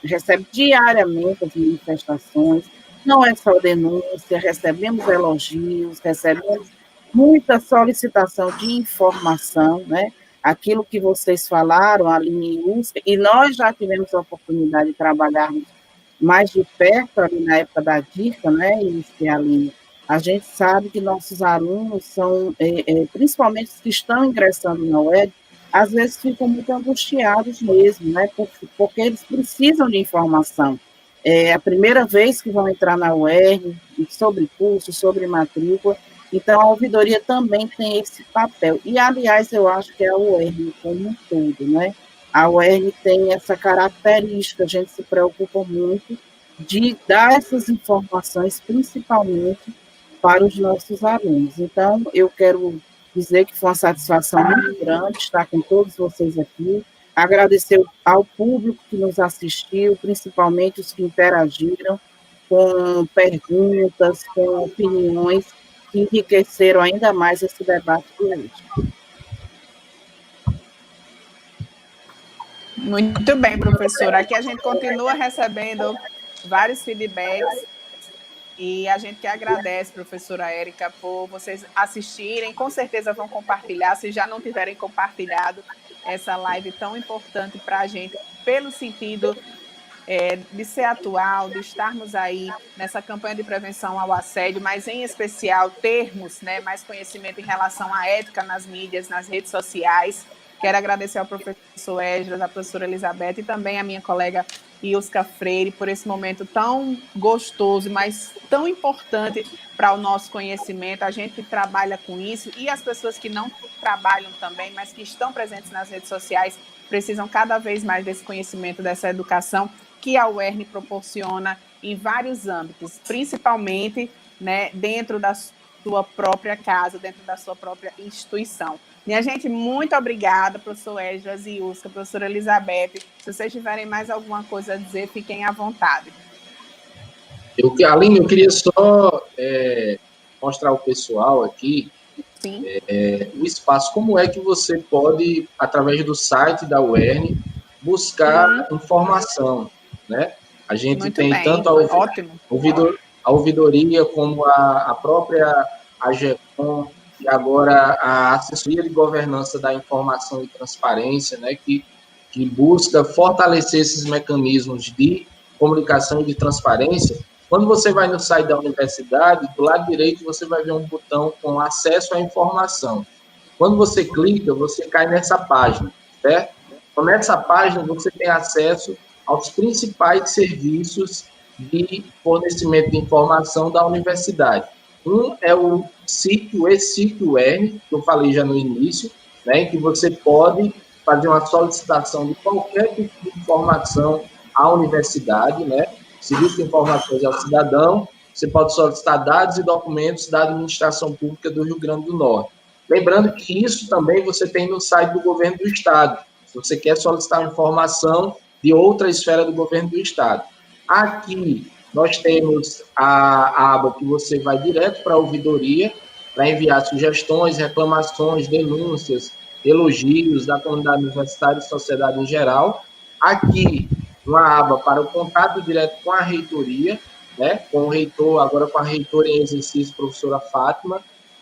[SPEAKER 3] recebe diariamente as manifestações, não é só denúncia, recebemos elogios, recebemos muita solicitação de informação, né? Aquilo que vocês falaram, Aline e Usca, e nós já tivemos a oportunidade de trabalharmos mais de perto, ali na época da DIRCA, né, e Aline, a gente sabe que nossos alunos são, principalmente os que estão ingressando na UERJ, às vezes ficam muito angustiados mesmo, né, porque eles precisam de informação. É a primeira vez que vão entrar na UERJ, sobre curso, sobre matrícula, então a ouvidoria também tem esse papel. E, aliás, eu acho que é a UERJ como um todo, né? A UERJ tem essa característica, a gente se preocupa muito de dar essas informações, principalmente para os nossos alunos. Então, eu quero dizer que foi uma satisfação muito grande estar com todos vocês aqui, agradecer ao público que nos assistiu, principalmente os que interagiram com perguntas, com opiniões, que enriqueceram ainda mais esse debate de hoje.
[SPEAKER 1] Muito bem, professora. Aqui a gente continua recebendo vários feedbacks e a gente que agradece, professora Érica, por vocês assistirem. Com certeza vão compartilhar, se já não tiverem compartilhado essa live tão importante para a gente, pelo sentido de ser atual, de estarmos aí nessa campanha de prevenção ao assédio, mas em especial termos, né, mais conhecimento em relação à ética nas mídias, nas redes sociais. Quero agradecer ao professor Esdras, à professora Elizabeth e também à minha colega Iusca Freire por esse momento tão gostoso, mas tão importante para o nosso conhecimento. A gente que trabalha com isso e as pessoas que não trabalham também, mas que estão presentes nas redes sociais, precisam cada vez mais desse conhecimento, dessa educação que a UERN proporciona em vários âmbitos, principalmente, né, dentro da sua própria casa, dentro da sua própria instituição. Minha gente, muito obrigada, professor Esdras e Iusca, professora Elizabeth. Se vocês tiverem mais alguma coisa a dizer, fiquem à vontade.
[SPEAKER 2] Aline, eu queria só mostrar ao pessoal aqui o espaço. Como é que você pode, através do site da UERN, buscar informação, né? A gente muito tem bem. Tanto a ouvidoria como a própria AGECOM, e agora a Assessoria de Governança da Informação e Transparência, né, que busca fortalecer esses mecanismos de comunicação e de transparência. Quando você vai no site da universidade, do lado direito você vai ver um botão com acesso à informação. Quando você clica, você cai nessa página, certo? Então, nessa página você tem acesso aos principais serviços de fornecimento de informação da universidade. Um é o sítio, e-sítio UERN, que eu falei já no início, né, em que você pode fazer uma solicitação de qualquer tipo de informação à universidade, né? Serviço de informações ao cidadão, você pode solicitar dados e documentos da administração pública do Rio Grande do Norte. Lembrando que isso também você tem no site do governo do estado, se você quer solicitar informação de outra esfera do governo do estado. Aqui nós temos a aba que você vai direto para a ouvidoria, para enviar sugestões, reclamações, denúncias, elogios da comunidade universitária e sociedade em geral. Aqui, uma aba para o contato direto com a reitoria, né, com o reitor, agora com a reitora em exercício, professora Fátima,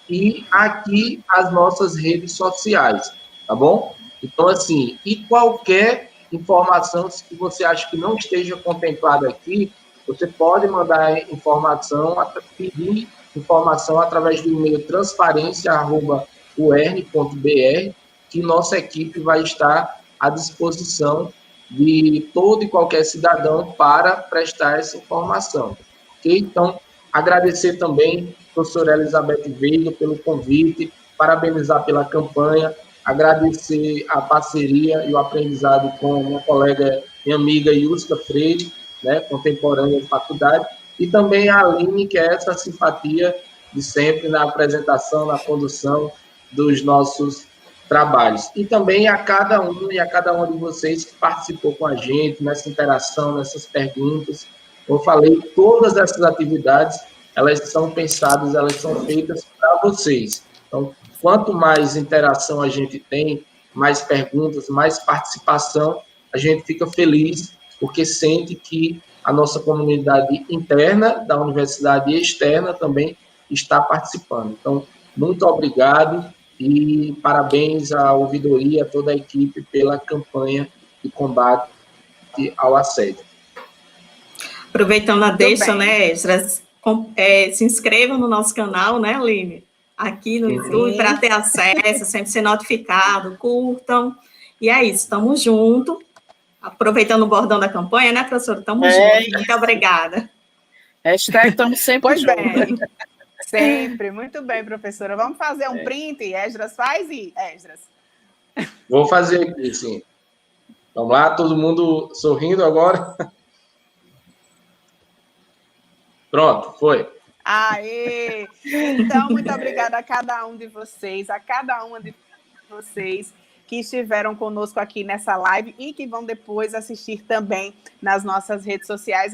[SPEAKER 2] e aqui as nossas redes sociais, tá bom? Então, assim, e qualquer informação que você acha que não esteja contemplada aqui, você pode mandar informação, pedir informação através do e-mail transparência@uern.br, que nossa equipe vai estar à disposição de todo e qualquer cidadão para prestar essa informação. Okay? Então, agradecer também a professora Elizabeth Veiga pelo convite, parabenizar pela campanha, agradecer a parceria e o aprendizado com minha colega e amiga Yuska Freire, né, contemporânea de faculdade, e também a Aline, que é essa simpatia de sempre na apresentação, na condução dos nossos trabalhos. E também a cada um e a cada uma de vocês que participou com a gente nessa interação, nessas perguntas. Eu falei, todas essas atividades, elas são pensadas, elas são feitas para vocês. Então, quanto mais interação a gente tem, mais perguntas, mais participação, a gente fica feliz, porque sente que a nossa comunidade interna da universidade e externa também está participando. Então, muito obrigado e parabéns à ouvidoria, a toda a equipe pela campanha de combate ao assédio.
[SPEAKER 4] Aproveitando a deixa, né, Esdras, se inscrevam no nosso canal, né, Aline? Aqui no YouTube, para ter acesso, sempre ser notificado, curtam. E é isso, estamos juntos. Aproveitando o bordão da campanha, né, professora? Estamos juntos. Muito obrigada.
[SPEAKER 3] Hashtag estamos sempre
[SPEAKER 1] pois
[SPEAKER 3] juntos.
[SPEAKER 1] Bem, sempre. Muito bem, professora. Vamos fazer um print? Esdras faz e... Esdras.
[SPEAKER 2] Vou fazer aqui, sim. Vamos lá, todo mundo sorrindo agora. Pronto, foi.
[SPEAKER 1] Aê! Então, muito obrigada a cada um de vocês, que estiveram conosco aqui nessa live e que vão depois assistir também nas nossas redes sociais,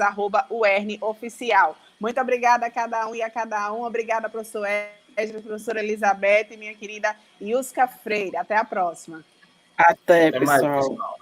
[SPEAKER 1] @UERNOficial. Muito obrigada a cada um e a cada um. Obrigada, professor Esdras, professora Elizabeth e minha querida Yuska Freire. Até a próxima.
[SPEAKER 3] Até pessoal.
[SPEAKER 2] Mais, pessoal.